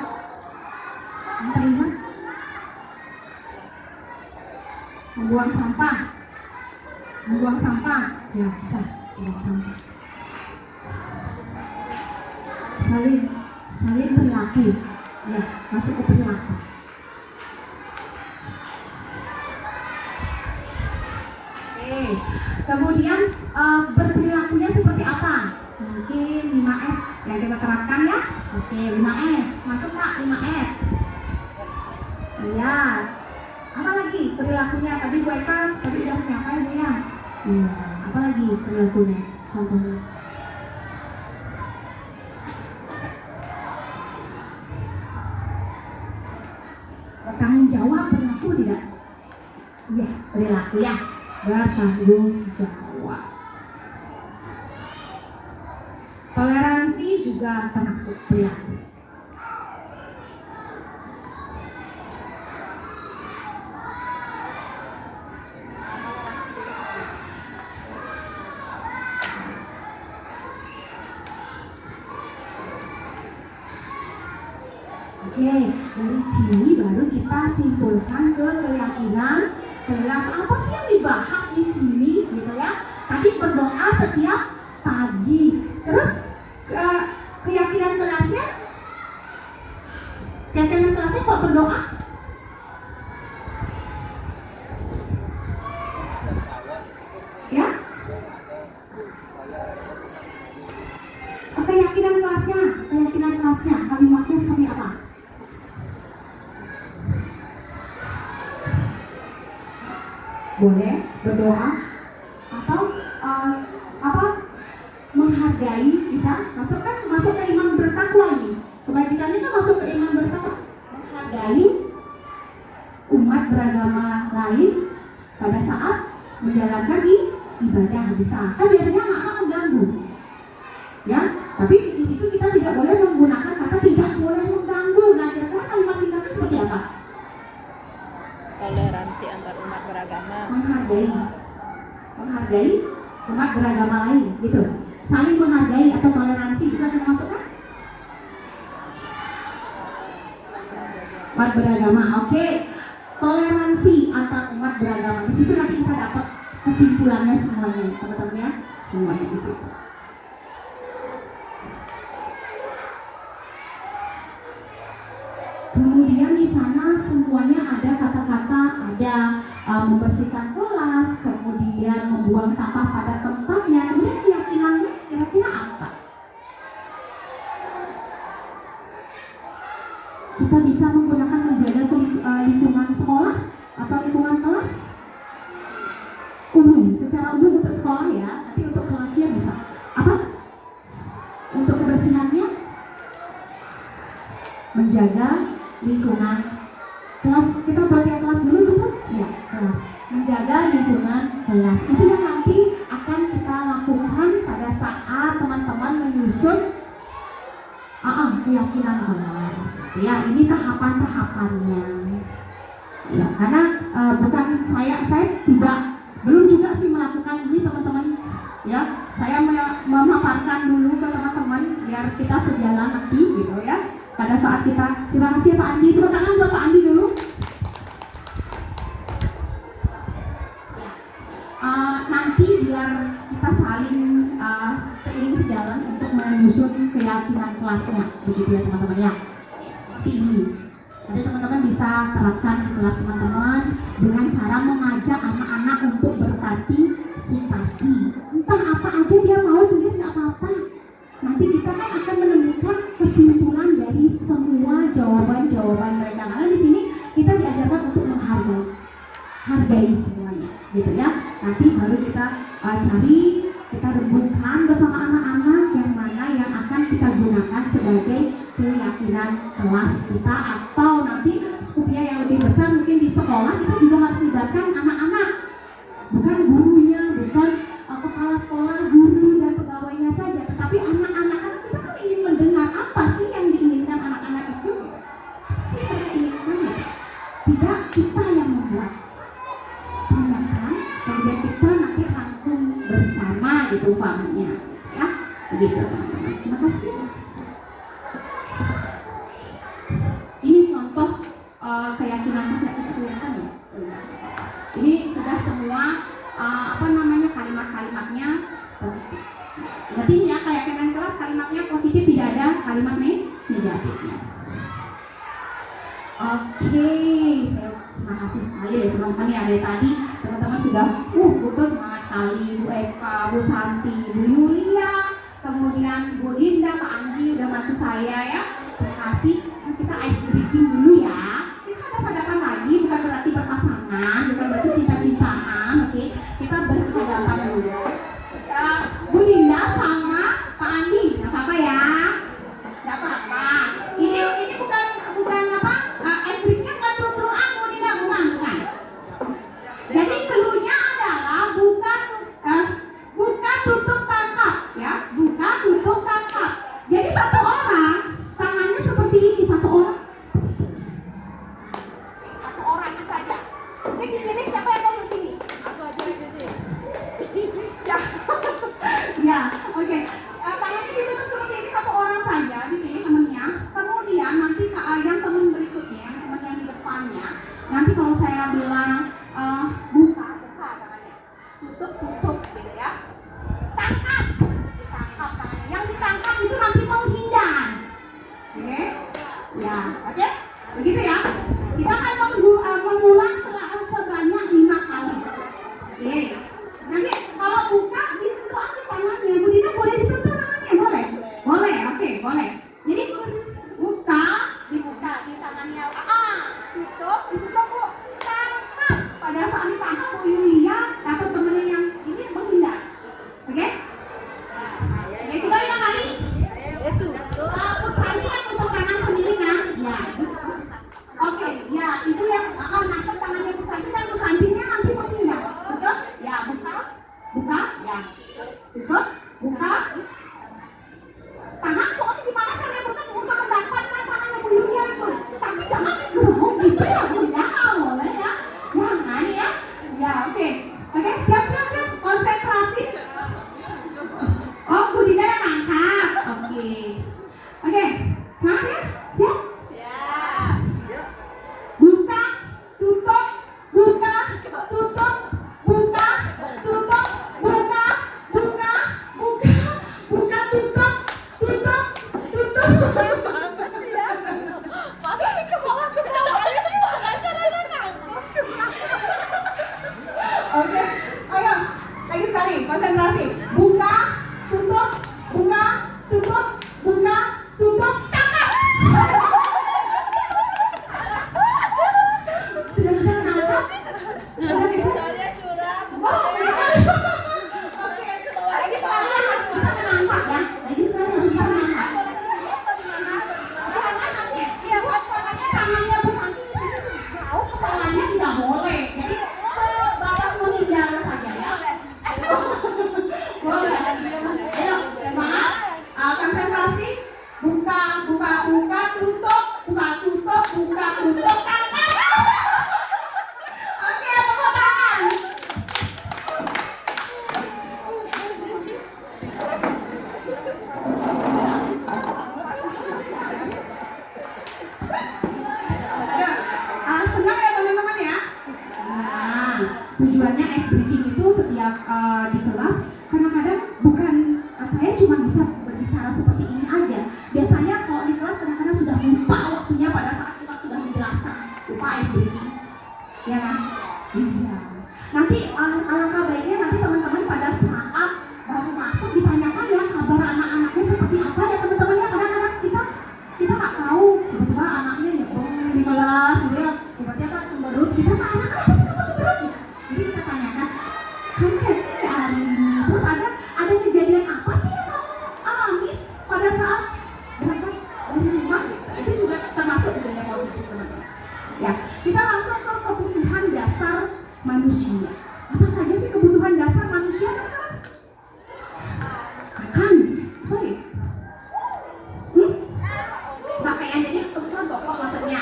Yang terlihat? Membuang sampah. Membuang sampah. Ya, bisa membuang sampah. Salin perilaku. Ya, masuk ke perilaku. Oke. Kemudian berperilakunya seperti apa? Mungkin 5S yang kita terapkan ya. Oke, 5S. Masuk Pak, 5S. Iya. Apa lagi perilakunya? Tadi Bu Eka tadi udah menyampaikan ya. Iya. Apa lagi perilakunya? Contohnya. Bertanggung jawab perilaku tidak? Iya, perilaku ya. Bertanggung jawab. Toleransi juga termasuk perilaku. Oke, dari sini baru kita simpulkan ke keyakinan kelas. Apa sih yang dibahas di sini, gitu ya? Tadi berdoa setiap pagi. Terus keyakinan kelasnya kok berdoa? Ya? boleh berdoa atau apa menghargai, bisa masuk ke iman bertakwa ini. Kebajikannya kan masuk ke iman bertakwa, menghargai umat beragama lain pada saat menjalankan ibadah, bisa. Kan biasanya anak-anak mengganggu, ya. Tapi di situ kita tidak boleh menggunakan kata tidak boleh mengganggu. Nah, kira-kira kalimat singkatnya seperti apa? Toleransi antar umat beragama. Menghargai umat beragama lain, gitu. Saling menghargai atau toleransi bisa termasukkan? Umat beragama, oke. Toleransi antar umat beragama. Di situ nanti kita dapat kesimpulannya semuanya, teman-teman ya, semuanya di situ. Kemudian di sana semuanya ada kata-kata, ada membersihkan kelas, kemudian membuang sampah pada tempatnya. Kemudian keyakinannya kira-kira apa? Kita bisa menggunakan menjaga lingkungan sekolah atau lingkungan kelas umum, secara umum untuk sekolah ya, tapi untuk kelasnya bisa apa? Untuk kebersihannya menjaga lingkungan kelas. Kita buat yang kelas dulu, betul? Ya, kelas. Menjaga lingkungan kelas itu yang nanti akan kita lakukan pada saat teman-teman menyusun keyakinan kelas. Ya, ini tahapan-tahapannya. Ya, karena bukan saya tidak belum juga sih melakukan ini teman-teman. Ya, saya memaparkan dulu ke teman-teman biar kita sejalan nanti gitu ya. Pada saat kita, terima kasih Pak Andi, tepuk tangan buat Pak Andi dulu. Nanti biar kita saling seiring sejalan untuk menyusun keyakinan kelasnya, begitu ya teman-teman ya. Seperti ini. Jadi teman-teman bisa terapkan di kelas teman-teman dengan cara mengajak anak-anak untuk berpartisipasi. Entah apa aja dia mau tulis, nggak apa-apa. Nanti kita kan akan menemukan kesimpulan dari semua jawaban-jawaban mereka. Karena di sini kita diajarkan untuk hargai semuanya, gitu ya. Nanti baru kita cari, kita renungkan bersama anak-anak yang mana yang akan kita gunakan sebagai keyakinan kelas kita, atau nanti skupnya yang lebih besar mungkin di sekolah kita juga harus libatkan anak-anak, bukan gurunya, bukan kepala sekolah, guru dan pegawainya saja, tetapi anak-anak. Kita kan ingin mendengar apa sih yang diinginkan anak-anak itu, apa sih yang mereka inginkan, tidak kita yang membuat. Tanyakan, kemudian kita nanti rangkum bersama gitu pahamnya, ya, begitu teman-teman. Terima kasih. Ini contoh keyakinan kelas kita kelihatan ya. Ini sudah semua kalimat-kalimatnya positif. Berarti ya keyakinan kelas kalimatnya positif, tidak ada kalimat negatifnya. Oke, terima kasih sekali ya teman-teman ya. Dari tadi teman-teman sudah butuh semangat sekali. Bu Eka, Bu Santi, Bu Yulia, kemudian Bu Linda, Pak Andi udah bantu saya ya. Terima kasih. Kita ice breaking dulu ya. Kita ada hadapan lagi, bukan berarti berpasangan, bukan berarti cinta-cintaan, oke? Kita berhadapan dulu. Bu Linda sama Pak Andi, nggak apa-apa ya? Nggak apa-apa. Ini bukan apa? Ice breakingnya bukan perut-perutan, Bu Linda, bukan. Jadi keluarnya adalah bukan tutup tangkap, ya, bukan tutup tangkap. Jadi satu orang tangannya seperti ini, satu orang saja. Ini dipilih siapa yang mau begini? Aku aja begini. Ya, oke. Tangannya ditutup seperti ini, satu orang saja, dipilih temennya. Kemudian nanti yang temen berikutnya, temen yang di depannya, nanti kalau saya bilang buka tangannya, tutup gitu ya. Tangkap tangannya. Yang ditangkap itu nanti menghindar. Oke? Ya, oke? Begitu ya. Kita akan mengulang sebanyak 5 kali. Oke. Nanti kalau buka disentuh aja tangannya. Bu Dina boleh disentuh tangannya? Boleh? Boleh, oke, boleh. Jadi buka, dibuka di tangannya. Tutup, ditutup Bu. Tangkap. Pada saat ditangkap Bu Yuli konsentrasi. Buka, tutup, buka, tutup, buka, tutup, tangkap. Sudah bisa menangkap? Sudah bisa? Saya curang. Oh, oke, lagi soalnya harus bisa menangkap ya. Lagi saya harus bisa menangkap. Jangan nanti dia buat pokoknya tangannya bersanding di sini jauh, kepalanya tidak boleh. Jadi sebatas menghindar saja ya. Boleh. Ayo, semangat. Konsentrasi. Buka, buka, buka, tutup, buka, tutup, buka, tutup, tangkap. Oke, tepuk tangan. Senang ya teman-teman ya. Nah, tujuannya ice breaking itu setiap di kelas kadang-kadang bukan saya cuma bisa berbicara seperti ini aja. Biasanya kalau di kelas kadang-kadang sudah lupa waktunya pada saat kita sudah menjelaskan, lupa ice breaking, ya kan? Iya. Nanti alangkah baiknya nanti teman-teman pada saat baru masuk ditanyakan ya kabar anak-anaknya seperti apa ya teman-teman ya. Kadang-kadang kita nggak tahu tiba-tiba anaknya nyebong di kelas gitu ya, tiba-tiba cemberut, kita nggak anak apa sih kamu cemberut gitu. Jadi kita tanyakan kamu happy ya hari ini, terus ada kejadian apa sih yang kamu alami pada saat berangkat dari rumah gitu. Itu juga termasuk budaya positif teman-teman ya. Kita langsung ke kebutuhan dasar manusia. Apa saja sih kebutuhan dasar manusia teman-teman? Makan, baik. Pakaian, jadi kebutuhan pokok maksudnya.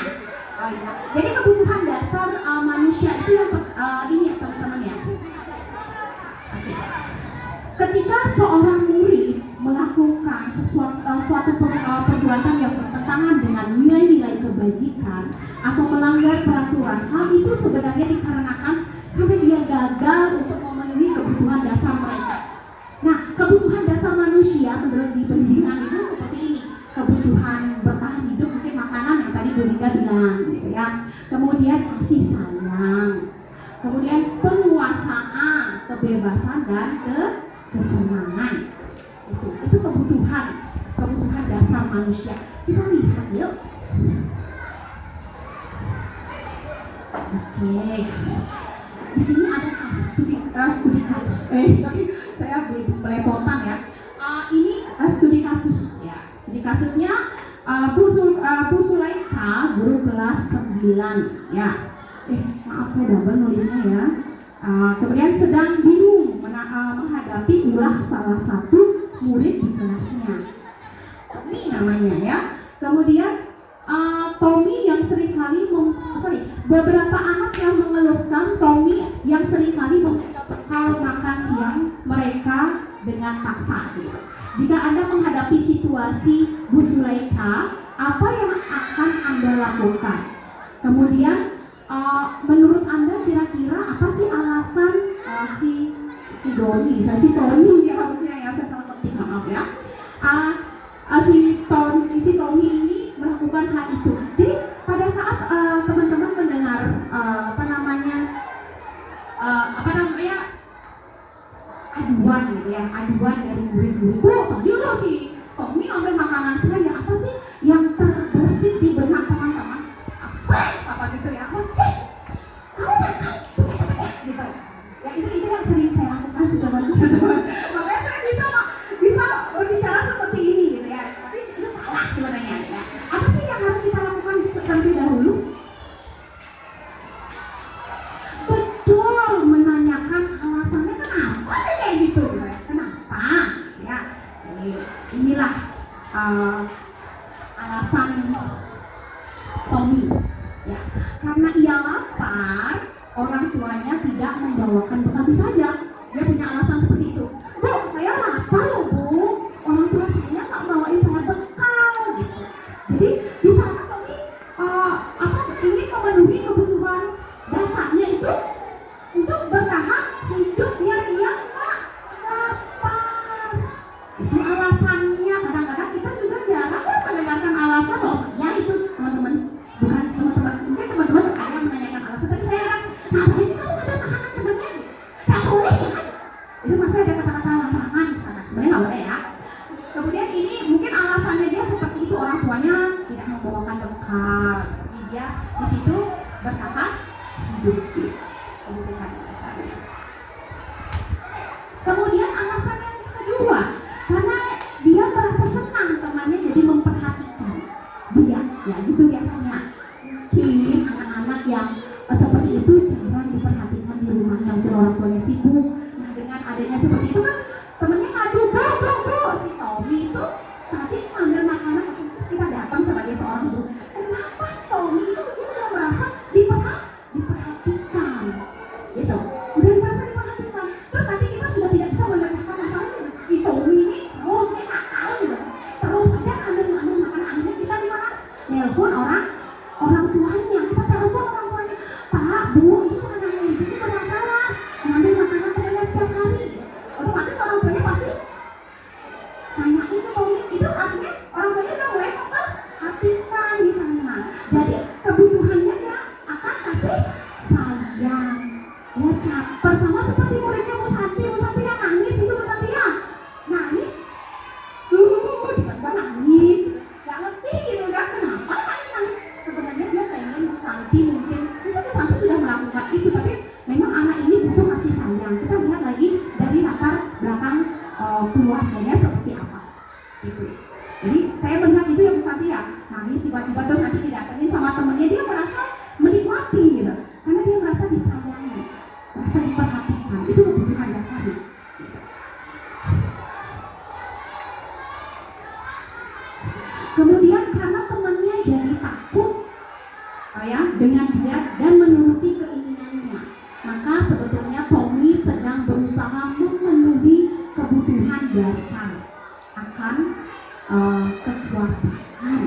Oh iya. Jadi kebutuhan dasar manusia itu yang ini ya teman-teman ya. Oke. Ketika seorang murid melakukan suatu perbuatan yang bertentangan dengan nilai-nilai kebajikan atau melanggar peraturan, hal itu sebenarnya dikarenakan karena dia gagal untuk memenuhi kebutuhan dasar mereka. Nah, kebutuhan dasar manusia menurut di pendidikan itu seperti ini. Kebutuhan bertahan hidup, mungkin makanan yang tadi Bu Rida bilang gitu ya. Kemudian kasih sayang. Kemudian penguasaan, kebebasan dan kesenangan. Itu kebutuhan dasar manusia. Kita lihat yuk. Oke. Di sini ada studi kasus. Saya belepotan ya. Ini studi kasus ya. Studi kasusnya Bu Sulaika, guru kelas 9 ya. Maaf saya double nulisnya ya. Kemudian sedang bingung menghadapi ulah salah satu murid di kelasnya. Ini namanya ya. Kemudian Tommy yang seringkali beberapa anak yang mengeluhkan Tommy yang seringkali membekal makan siang mereka dengan paksa gitu. Jika Anda menghadapi situasi Bu Sulaika, apa yang akan Anda lakukan? Kemudian menurut Anda kira-kira apa sih alasan si Tommy ya harusnya ya, saya salah ketik, maaf ya. Si Tommy ini melakukan hal itu. Jadi pada saat teman-teman mendengar aduan gitu ya, aduan dari murid-murid, tadi loh si Tommy ambil makanan saya, apa sih yang terbersit di benak teman-teman? Apa gitu ya? Kamu makan, gitu. Ya itu yang sering saya lakukan sih sama teman-teman. Makanya saya bisa berbicara seperti ini gitu ya. Tapi itu salah sebenarnya. Ya. Apa sih yang harus kita lakukan terlebih dahulu? Betul, menanyakan alasannya kenapa kayak gitu. Kenapa? Ya, inilah alasan Tommy. Ya, karena ia lapar, orang tuanya tidak membawakan bekal saja. Dia punya alasan seperti itu. Bu, Itu masih ada kata-kata larangan di sana. Sebenarnya nggak boleh ya. Kemudian ini mungkin alasannya dia seperti itu, orang tuanya tidak membawakan bekal. Jadi dia di situ bertahan hidup, kebutuhan dasarnya. Kemudian alasan yang kedua, karena dia merasa senang temannya jadi memperhatikan dia, ya gitu biasanya. Mungkin anak-anak yang seperti itu jarang diperhatikan di rumahnya, mungkin orang tuanya sibuk. Nah dengan adanya seperti itu kan temennya ngadu, bro, si Tommy itu tadi ambil makanan, terus kita datang sebagai seorang ibu, kenapa Tommy itu dia udah merasa diperhatikan, gitu, udah merasa diperhatikan, terus nanti kita sudah tidak bisa membacakan masalahnya, di Tommy ini terus dia nakal gitu, terus saja ambil makanan, akhirnya kita gimana? Nelpon orang tuanya, kita telepon orang tuanya, Pak, Bu, itu anaknya itu bermasalah, ngambil makanan temannya setiap hari. Otomatis orang tuanya pasti tanyain ke Tommy, itu artinya orang tuanya udah mulai memperhatikan di sana. Jadi kebutuhannya dia akan kasih sayang. Ya caper, sama seperti muridnya Bu Santi yang nangis itu, Bu Santi ya nangis, tiba-tiba nangis, nggak ngerti gitu kan, kenapa nangis. Sebenarnya dia pengen Bu Santi mungkin Bu Santi sudah melakukan itu, tapi memang anak ini butuh kasih sayang. Kita lihat lagi dari latar belakang keluarganya seperti apa gitu. Jadi saya melihat itu ya Bu Santi ya, nangis tiba-tiba terus nanti didatangi sama temennya, dia merasa menikmati gitu, karena dia merasa disayangi, merasa diperhatikan. Itu kebutuhan dasarnya. Kemudian karena temannya jadi takut ya dengan dia dan menuruti keinginannya, maka sebetulnya Tommy sedang berusaha memenuhi kebutuhan dasar akan kekuasaan.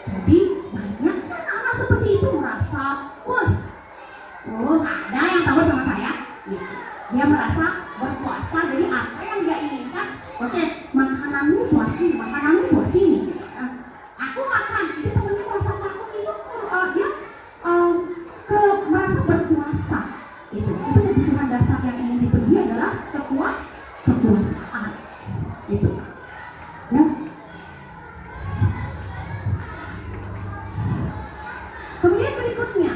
Jadi banyak anak-anak seperti itu merasa, ada yang takut sama saya. Gitu. Dia merasa berkuasa, jadi apa yang dia inginkan, oke, makananmu buat sini, gitu. Aku makan, jadi temannya merasa takut itu, dia merasa berkuasa. Itu kebutuhan dasar yang ingin dipenuhi adalah kekuasaan. Itu. Ya. Kemudian berikutnya,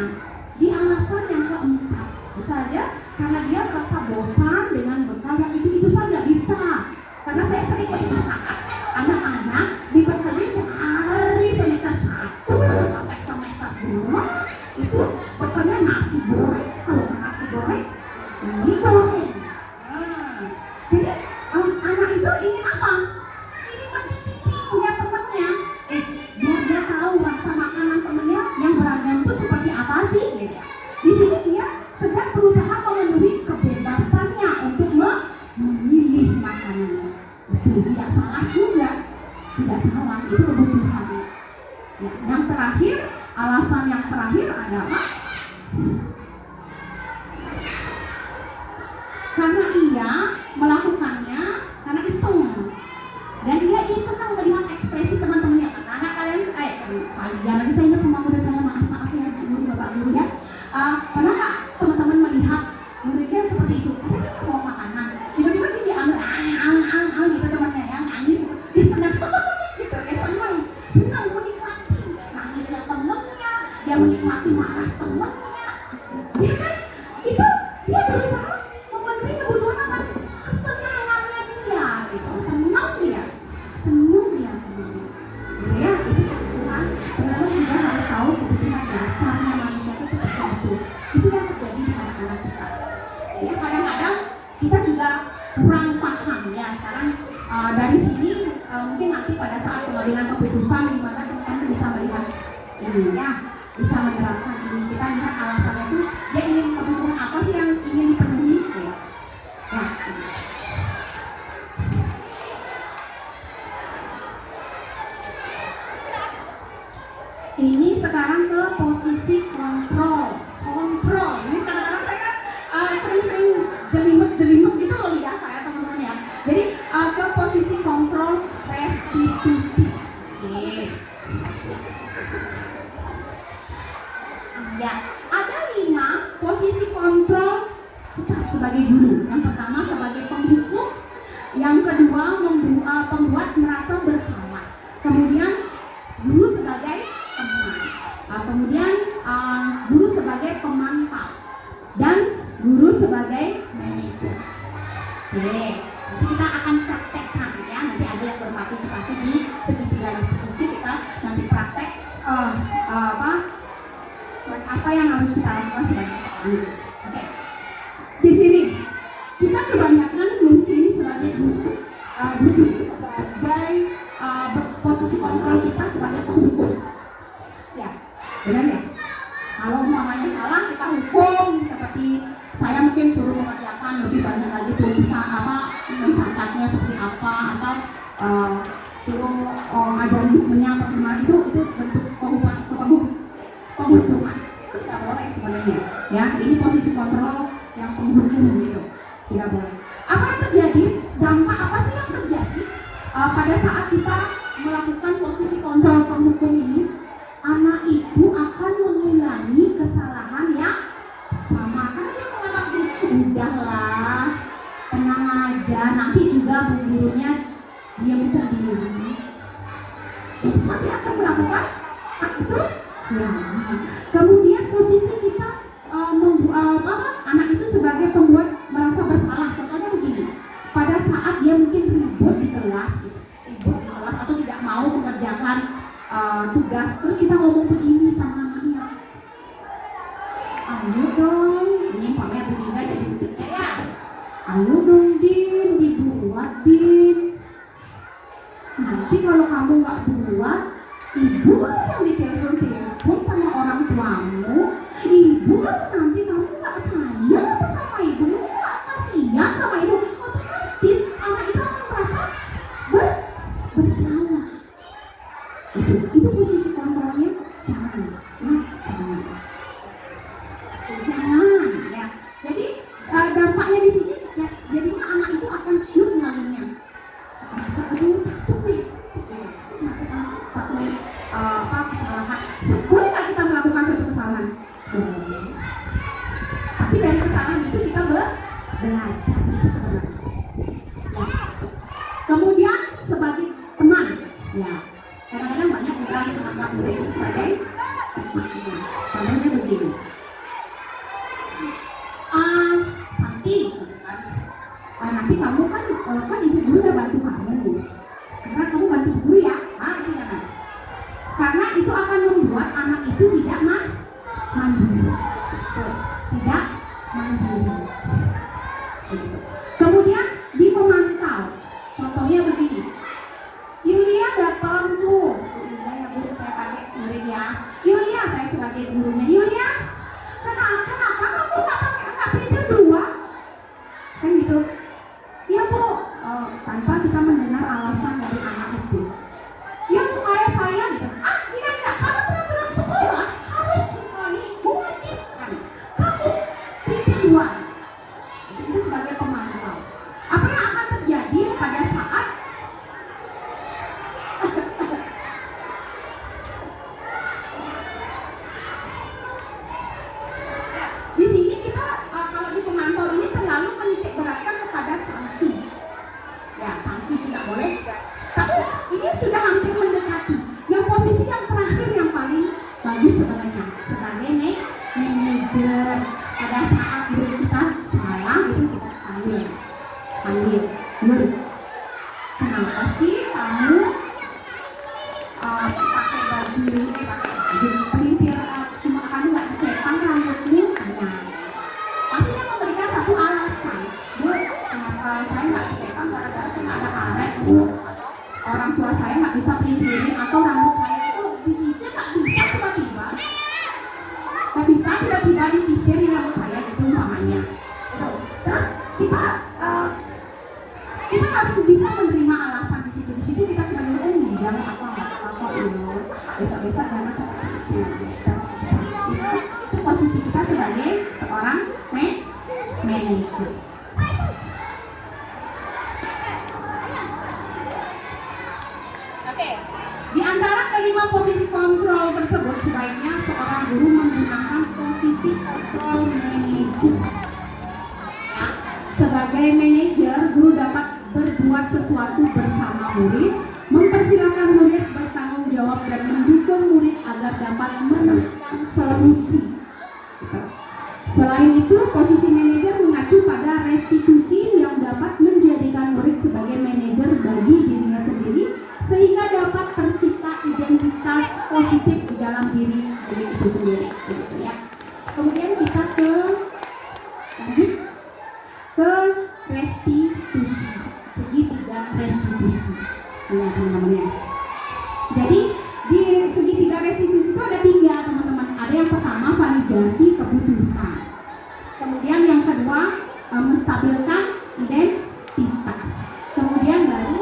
di alasan yang keempat, bisa aja karena dia merasa bosan dengan bekal yang itu saja, bisa. Karena saya sering melihat anak-anak dibekali dari semester 1 sampai semester 2 itu bekalnya nasi goreng. Kalau nasi goreng, mie goreng. Jadi anak itu ingin apa? Ingin mencicipi punya temannya. Biar dia tahu rasa makanan temannya yang beragam itu seperti apa sih, gitu. Di sini dia sedang berusaha memenuhi kebebasannya untuk memilih makanannya. Itu tidak salah juga, tidak salah, itu kebutuhan. Ya, yang terakhir, alasan yang terakhir adalah karena ia melakukannya karena iseng, dan dia senang melihat ekspresi teman-temannya. Karena kalian lagi saya ingat sama muda saya, maaf ya guru, bapak guru ya, pernah nggak teman-teman melihat muridnya seperti itu? Ada yang mau makanan, tiba-tiba dia diambil gitu, temannya yang nangis, dia senang gitu, dia senang menikmati nangisnya temannya, dia menikmati marah temannya, dia kan itu dia berusaha memenuhi kebutuhan apa? Kesenangannya dia, gitu, senang dia temannya. Gitu ya, itu kebutuhan. Teman-teman juga harus tahu kebutuhan dasarnya manusia itu seperti itu. Itu yang terjadi di anak-anak kita. Jadi kadang-kadang kita juga kurang paham ya. Sekarang dari sini mungkin nanti pada saat pengambilan keputusan di mana teman-teman bisa melihat ini ya, bisa menerapkan ini. Kita lihat alasannya itu dia ingin kebutuhan apa sih yang ingin dipenuhi ya. Ini sekarang ke posisi kontrol. Ini kadang-kadang saya sering-sering jelimet gitu loh lidah saya, teman-teman ya. Jadi ke posisi kontrol restitusi. Ya, ada 5 posisi kontrol kita sebagai guru. Yang pertama sebagai penghukum, Oke, nanti kita akan praktekkan ya. Nanti ada yang berpartisipasi di segitiga diskusi, kita nanti praktek apa yang harus kita lakukan sebagai seorang guru. Oke. Di sini kita kebanyakan mungkin sebagai guru di sini sebagai posisi kontrol kita sebagai penghukum. Ya, benar ya? Kalau umpamanya salah kita hukum, seperti saya mungkin suruh mengerjakan lebih banyak lagi tulisan mencatatnya seperti apa, atau suruh ngajarin bukunya bagaimana, itu bentuk penghukuman. Itu tidak boleh sebenarnya. Ya, ini posisi kontrol yang penghukum gitu, tidak boleh. Apa yang terjadi? Dampak apa sih yang terjadi pada saat kita melakukan posisi kontrol penghukum ini? Anak itu akan mengulangi kesalahan yang sama, karena dia menganggap udahlah, tenang aja, nanti juga gurunya dia bisa sendiri. Besok dia akan melakukan itu. Ya. Kemudian posisi kita anak itu sebagai pembuat merasa bersalah. Contohnya begini, pada saat dia mungkin ribut di kelas atau tidak mau mengerjakan tugas, terus kita ngomong begini sama anaknya, ayo dong, ini pamer begini jadi buktinya ya, ayo dong Din, dibuat Din, nanti kalau kamu nggak buat, ibu yang ditelepon sama orang tuamu, ibu nanti kamu nggak sayang apa sama ibu, nggak kasihan sama ibu, otomatis anak itu akan merasa bersalah. Itu posisi kontrolnya jangan ya. Jadi dampaknya di sini ya, jadinya anak itu akan syuk ngalinya, takut melakukan satu kesalahan. Boleh nggak kita melakukan satu kesalahan? Boleh. Tapi dari kesalahan itu kita belajar itu sebenarnya. Ya. Kemudian sebagai teman, ya. Kadang-kadang banyak juga yang menganggap muda itu sebagai contohnya begini, Santi, nanti kamu kan ibu guru udah bantu kamu, sekarang kamu bantu guru ya, itu jangan, karena itu akan membuat anak itu tidak mandiri. Kemudian di memantau, contohnya begini, Yulia datang tuh, Yulia guru saya pakai murid ya. Yulia, saya sebagai gurunya. Yulia, kenapa kamu nggak printer 2? Kan gitu. Ya Bu, tanpa kita mendengar alasan dari anak itu. Ya Bu, kayak saya gitu. Tidak, karena peraturan sekolah harus ini mewajibkan kamu printer 2. Itu sebagai pemantau. Apa yang akan terjadi pada saat di sini kita kalau di pemantau ini terlalu menitik beratkan kepada sanksi. Ya, sanksi tidak boleh. Tapi ini sudah hampir mendekati. Yang posisi yang terakhir yang paling bagus sebenarnya sebagai manajer. Pada saat guru kita salah itu kita panggil. Nur, kenapa sih kamu pakai baju pelintir cuma kamu nggak dikepang rambutmu? Pasti dia memberikan satu alasan. Bu, kenapa saya nggak dikepang gara-gara saya nggak ada karet, Bu, atau orang tua saya nggak bisa pelintirin, atau rambut saya itu disisir nggak bisa tiba-tiba disisir di rambut saya itu namanya. Terus kita harus bisa menerima alasan di situ kita sebagai jangan aku nggak apa-apa besok karena seperti itu. Itu posisi kita sebagai seorang manajer. Oke. Di antara kelima posisi kontrol tersebut sebaiknya seorang guru menggunakan posisi kontrol manajer. Ya. Sebagai manajer, guru dapat berbuat sesuatu bersama murid, mempersilahkan murid bertanggung jawab dan mendukung murid agar dapat menemukan solusi. Selain itu, posisi manajer mengacu pada restitusi yang dapat segitiga restitusi. Ini teman-teman ya. Jadi di segitiga restitusi itu ada 3 teman-teman. Ada yang pertama validasi kebutuhan. Kemudian yang kedua menstabilkan identitas. Kemudian baru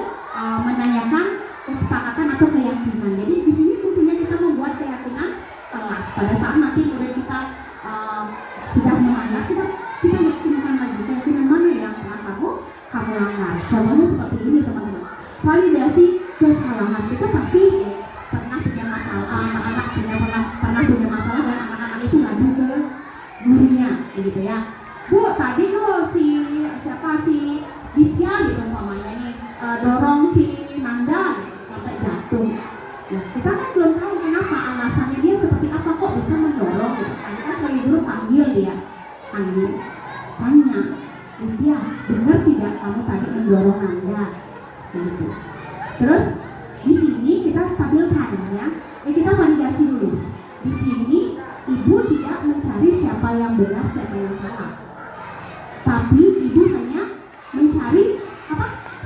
menanyakan kesepakatan atau keyakinan. Jadi di sini fungsinya kita membuat keyakinan kelas. Pada saat nanti murid kita sudah melanggar, kita yakinkan lagi keyakinan mana yang telah kamu langgar. Contohnya seperti ini teman-teman. Validasi kesalahan, kita pasti pernah punya masalah, anak-anak pernah punya masalah dan anak-anak itu ngadu ke gurunya, gitu ya. Bu, tadi tuh si Ditya gitu umpamanya nih dorong si Nanda gitu, sampai jatuh. Nah, kita kan belum tahu kenapa, alasannya dia seperti apa kok bisa mendorong gitu. Kita sebagai guru panggil dia, tanya, Ditya, benar tidak kamu tadi mendorong Nanda? Gitu. Terus di sini kita stabilkan ya. Kita validasi dulu. Di sini ibu tidak mencari siapa yang benar, siapa yang salah. Tapi ibu hanya mencari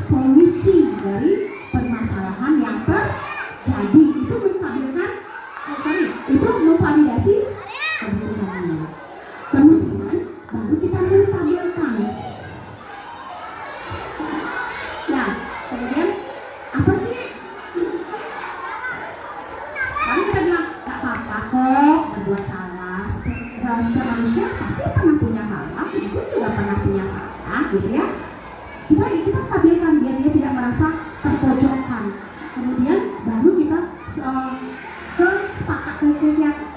solusi dari permasalahan yang terjadi. Itu menstabilkan, itu memvalidasi kebutuhannya. Kemudian baru kita menstabilkan. Ya, kemudian apa sih? Lalu kita bilang gak apa-apa kok berbuat salah. Setiap manusia pasti pernah punya salah, ibu juga pernah punya salah, gitu ya. Kita stabilkan biar dia tidak merasa terpojokkan. Kemudian baru kita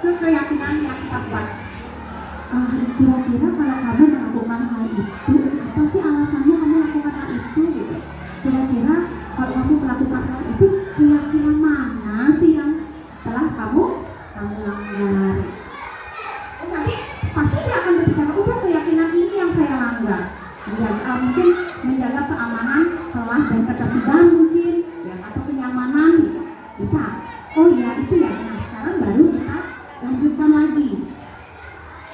ke keyakinan yang kita buat. Kira-kira kalau kamu melakukan hal itu, apa sih alasannya kamu melakukan hal itu? Gitu. Kira-kira kalau kamu melakukan hal itu, keyakinan mana sih yang telah kamu langgar? Terus nanti pasti dia akan berbicara, keyakinan ini yang saya langgar. Mungkin menjaga keamanan kelas dan ketertiban mungkin ya, atau kenyamanan gitu. Bisa. Oh iya itu ya. Nah sekarang baru kita lanjutkan lagi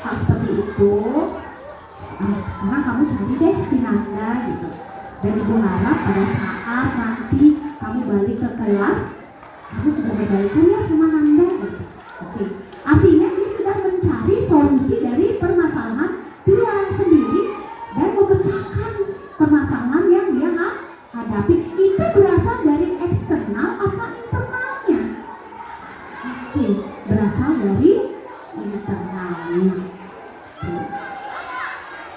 hal seperti itu. Sekarang kamu cari deh si Nanda gitu. Dan ibu harap pada saat nanti kamu balik ke kelas, kamu sudah berbaikan ya sama Nanda gitu. Oke. Artinya dia sudah mencari solusi dari permasalahan dia sendiri dan memecahkan permasalahan yang dia hadapi. Itu berasal dari eksternal apa internalnya? Oke, berasal dari internalnya.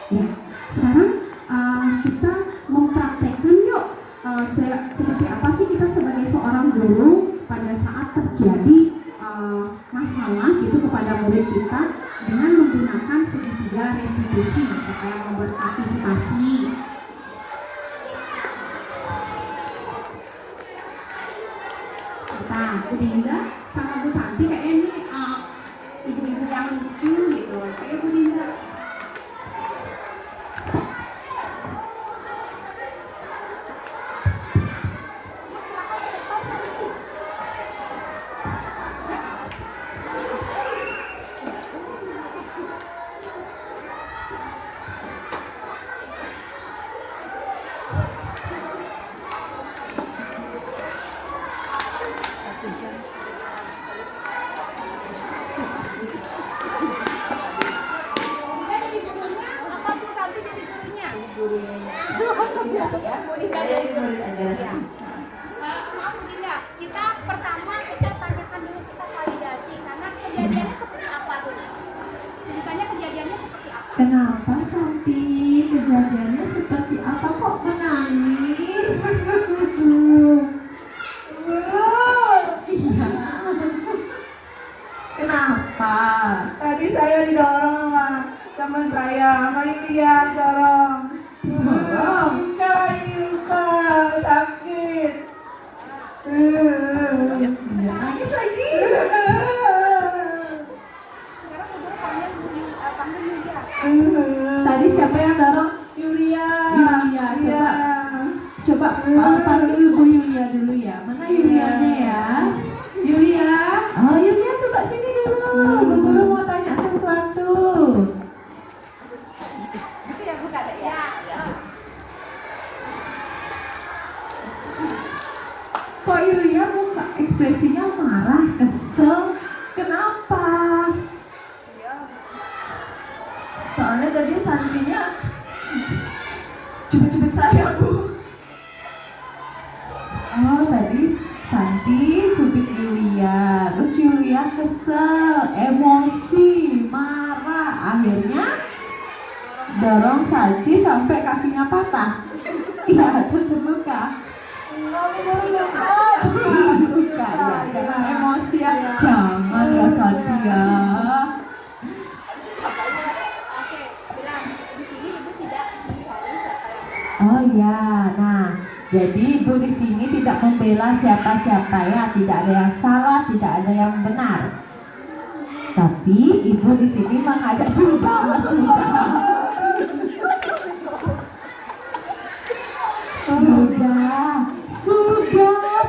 Ya, sekarang kita mempraktekkan yuk seperti apa sih kita sebagai seorang guru pada saat terjadi masalah gitu kepada murid kita dengan menggunakan segitiga restitusi supaya membuat antisipasi. Kita Bu Dinda sama Bu Santi kayaknya ini ibu-ibu yang lucu gitu. Ayo Bu Dinda. Maaf Dinda, kita pertama kita tanyakan dulu, kita validasi karena kejadiannya seperti apa tuh? Ceritanya kejadiannya seperti apa? Kenapa Santi? Kejadiannya seperti apa kok menangis? Iya. Kenapa? Tadi saya didorong sama teman saya, sama Yulia dorong. Enggak, ini luka, sakit. Nangis lagi. Sekarang udah panggil Yulia. Tadi siapa yang dorong? Yulia. Yulia, coba panggil Bu Yulia dulu ya. Mana Yulianya ya? Yulia. Oh Yulia, coba sini dulu. Bu Guru mau tanya sesuatu. Itu ya bukan ya? Kok Yulia muka ekspresinya marah, kesel? Kenapa? Soalnya tadi Santinya cubit-cubit saya, Bu. Oh, tadi Santi cubit Yulia, terus Yulia kesel, emosi, marah, akhirnya dorong Santi sampai kakinya patah. Iya, itu terluka. Luka ya, karena emosi ya. Jangan ya Santi ya. Oke, bilang di sini ibu tidak mencari siapa yang Oh ya, nah jadi ibu di sini tidak membela siapa-siapa ya, tidak ada yang salah, tidak ada yang benar. Tapi ibu di sini mengajak sudah. Sudah,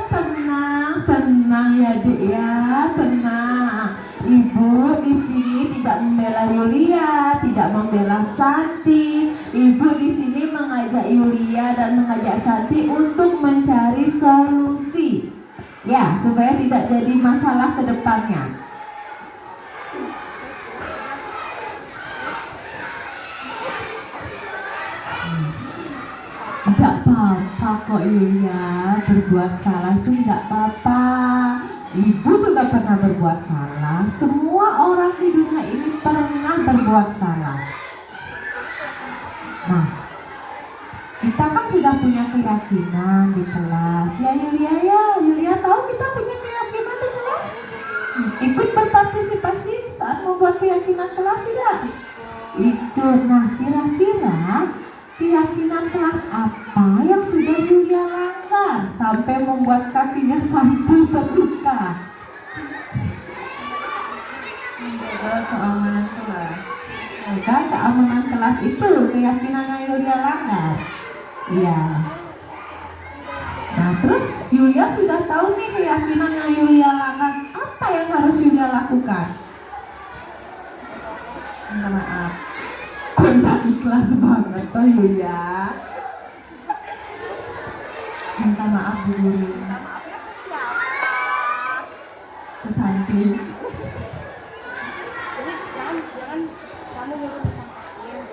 tenang ya Dik ya, tenang. Ibu di sini tidak membela Yulia, tidak membela Santi. Ibu di sini mengajak Yulia dan mengajak Santi untuk mencari solusi, ya, supaya tidak jadi masalah ke depannya. Tidak apa-apa kok Yulia, berbuat salah itu tidak apa-apa. Ibu juga pernah berbuat salah. Semua orang di dunia ini pernah berbuat salah. Nah, kita kan sudah punya keyakinan di kelas. Ya Yulia tahu kita punya keyakinan di kelas. Ikut berpartisipasi saat membuat keyakinan kelas tidak? Ikut. Nah, kira-kira keyakinan kelas apa yang sudah Yulia langgar sampai membuat kakinya Santi terluka? Menjaga keamanan kelas. Menjaga keamanan kelas itu keyakinan yang Yulia langgar. Iya. Nah terus Yulia sudah tahu nih keyakinan yang Yulia langgar. Apa yang harus Yulia lakukan? Minta maaf. Kok ikhlas banget toh Yulia. Minta maaf Bu Guru. Terus Santi. jadi jangan kamu nyuruh disampaikan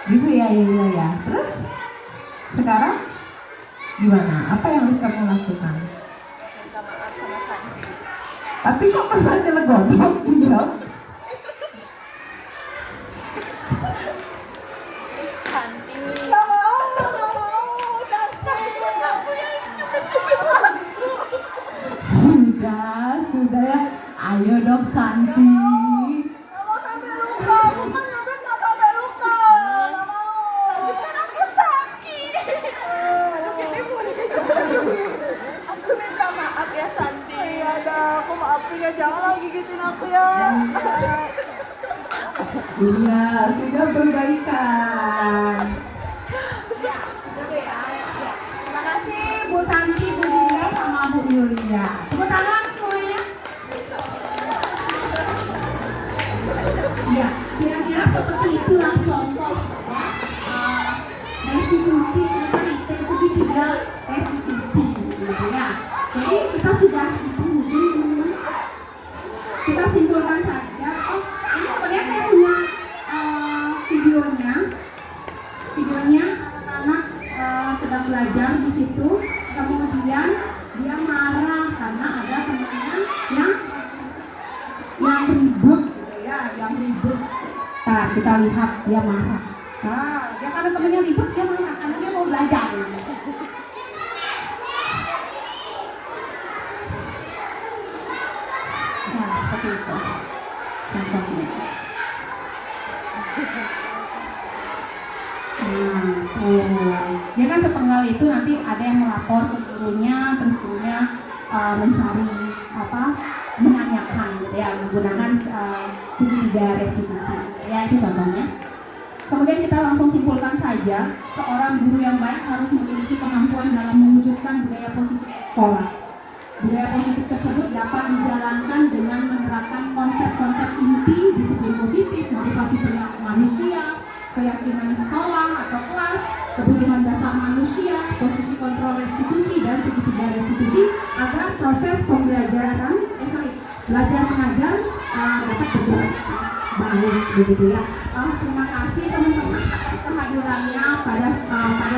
Gitu ya Yulia ya. Terus sekarang gimana? Apa yang harus kamu lakukan? minta maaf sama Santi. Tapi kok pernah nyelegodok gitu? Santi Sudah ya. Ayo dong Santi. Aku minta maaf ya Santi. Aku maafin ya, jangan lagi gigitin aku ya. Iya, sudah perbaikan. Terima kasih Bu Santi, Bu Dinda, sama Bu Yulia. Tepuk tangan semuanya. Ya, kira-kira seperti itulah contoh ya, restitusi dari segitiga restitusi, gitu ya. Jadi kita sudah di penghujung. Kita simpulkan saja. Oh, ini sebenarnya saya punya videonya. Videonya anak-anak sedang belajar di situ. Kemudian dia marah karena ada temannya yang ribut, gitu ya, yang ribut. Nah, kita lihat dia marah. Nah, dia karena temannya ribut dia marah karena dia mau belajar. Nah, seperti itu contohnya. Dia kan sepenggal itu nanti ada yang melapor ke gurunya, terus gurunya mencari menanyakan gitu ya, menggunakan segitiga restitusi. Ya itu contohnya. Kemudian kita langsung simpulkan saja, seorang guru yang baik harus memiliki kemampuan dalam mewujudkan budaya positif di sekolah. Budaya positif tersebut dapat dijalankan dengan menerapkan konsep-konsep inti disiplin positif, motivasi perilaku manusia, keyakinan sekolah atau kelas, kebutuhan dasar manusia, posisi kontrol restitusi dan segitiga restitusi agar proses pembelajaran belajar mengajar dapat berjalan baik begitu ya. Terima kasih teman-teman atas kehadirannya pada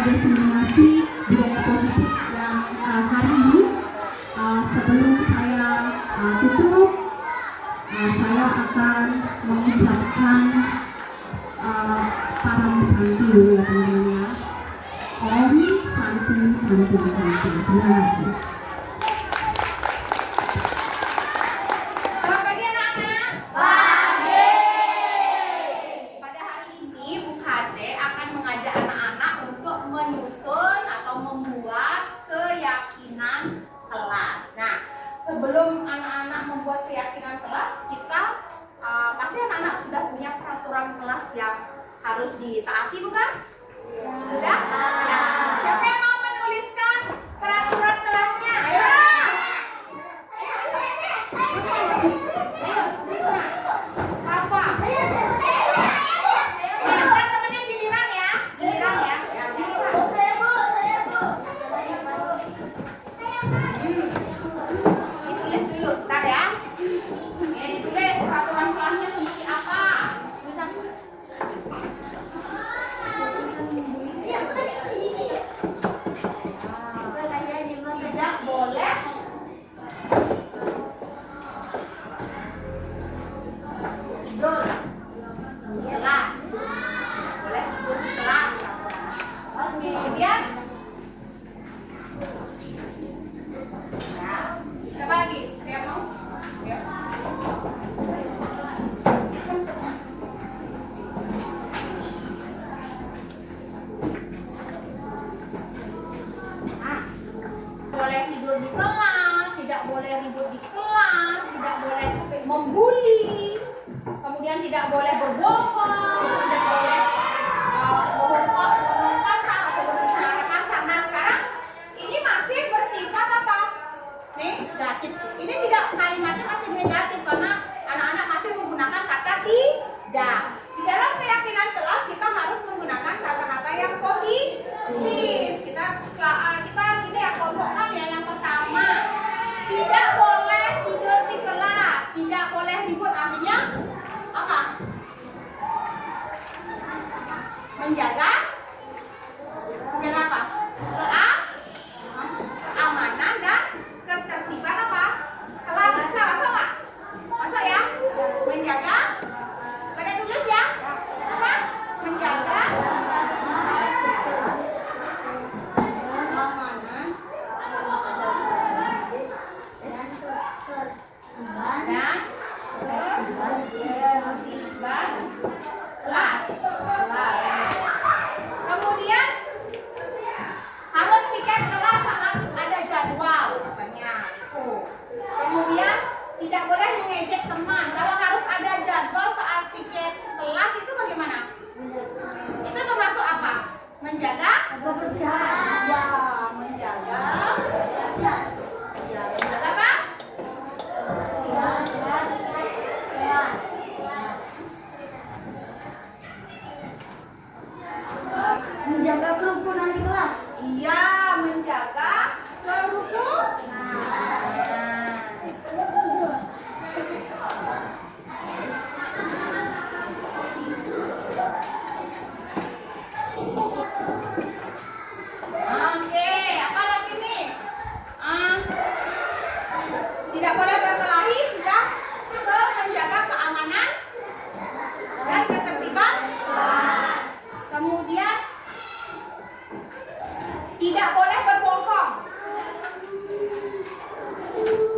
diseminasi budaya positif yang hari ini. Sebelum saya tutup, saya akan mengucapkan para santi dulu ya teman-teman ya. Om santi santi santi. Terima kasih. Selamat pagi anak-anak. Pagi. Pada hari ini Bu Kade akan mengajak anak-anak untuk menyusun atau membuat keyakinan kelas. Nah, sebelum anak-anak membuat keyakinan kelas, kita pasti anak-anak sudah punya peraturan kelas yang harus ditaati, bukan? Sudah? Ya. Siapa yang mau menuliskan peraturan kelasnya? Ayo. Apa? Kan temennya giliran ya. Giliran ya. Ditulis dulu, bentar ya. Ditulis peraturan kelasnya seperti apa. Tidak boleh tidur di kelas. Boleh tidur di kelas. Kemudian ya, siapa lagi? Ada yang mau? Ya. Boleh tidur di kelas, tidak boleh ribut di kelas, tidak boleh membuli, kemudian tidak boleh berbohong, tidak boleh ngomong kasar atau berbicara kasar. Nah sekarang ini masih bersifat apa? Negatif. Ini tidak, kalimatnya masih negatif karena anak-anak masih menggunakan kata tidak. Di dalam keyakinan kelas kita harus menggunakan kata-kata yang positif. Kita gini ya, kelompokkan ya. Yang pertama, tidak boleh tidur di kelas, tidak boleh ribut. Artinya apa? Menjaga apa? Keamanan dan ketertiban apa? Kelas. Bisa masuk nggak? Masuk ya? Menjaga. Pada tulis ya? Apa? Menjaga keamanan dan ketertiban kelas. Kemudian harus piket kelas saat ada jadwal katanya. Kemudian tidak boleh mengejek teman. Kalau harus ada jadwal saat piket kelas itu bagaimana? Itu termasuk apa? Menjaga kebersihan. Ya, menjaga kebersihan. Menjaga apa? Kebersihan dan kelas. Menjaga kerukunan di kelas. Iya, menjaga kerukunan. Oke, apa lagi nih? Tidak boleh berkelahi, sudah. Menjaga keamanan dan ketertiban. Kemudian tidak boleh berbohong.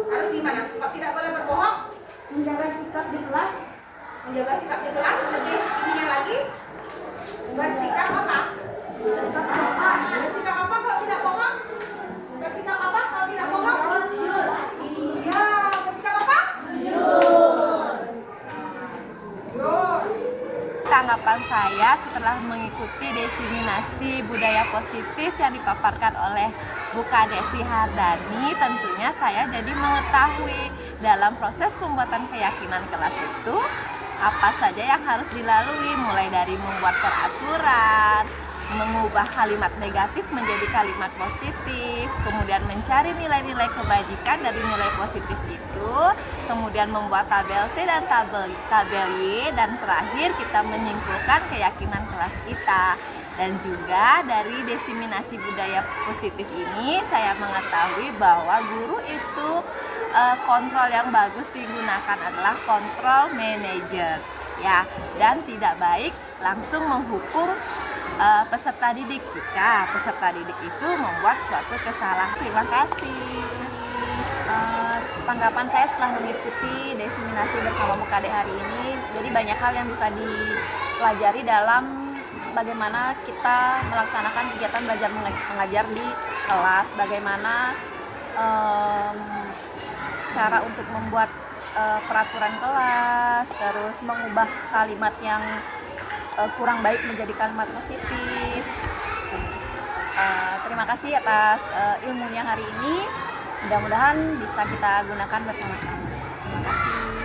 Harus gimana? Kok tidak boleh berbohong? Menjaga sikap di kelas. Menjaga sikap di kelas. Lebih ininya lagi. Bersikap apa? Bersikap apa kalau tidak bohong? Bersikap apa kalau tidak bohong? Jujur. Iya, bersikap apa? Jujur. Jujur. Tanggapan saya setelah mengikuti diseminasi budaya positif yang dipaparkan oleh Bu Kadesi Hardani, tentunya saya jadi mengetahui dalam proses pembuatan keyakinan kelas itu apa saja yang harus dilalui, mulai dari membuat peraturan, mengubah kalimat negatif menjadi kalimat positif, kemudian mencari nilai-nilai kebajikan dari nilai positif itu, kemudian membuat tabel T dan tabel Y, dan terakhir kita menyimpulkan keyakinan kelas kita. Dan juga dari diseminasi budaya positif ini saya mengetahui bahwa guru itu kontrol yang bagus digunakan adalah kontrol manager, ya, dan tidak baik langsung menghukum peserta didik jika peserta didik itu membuat suatu kesalahan. Terima kasih. Tanggapan saya setelah mengikuti diseminasi bersama BKD hari ini, jadi banyak hal yang bisa dipelajari dalam bagaimana kita melaksanakan kegiatan belajar mengajar di kelas, bagaimana cara untuk membuat peraturan kelas, terus mengubah kalimat yang kurang baik menjadi kalimat positif. Terima kasih atas ilmunya hari ini. Mudah-mudahan bisa kita gunakan bersama-sama. Terima kasih.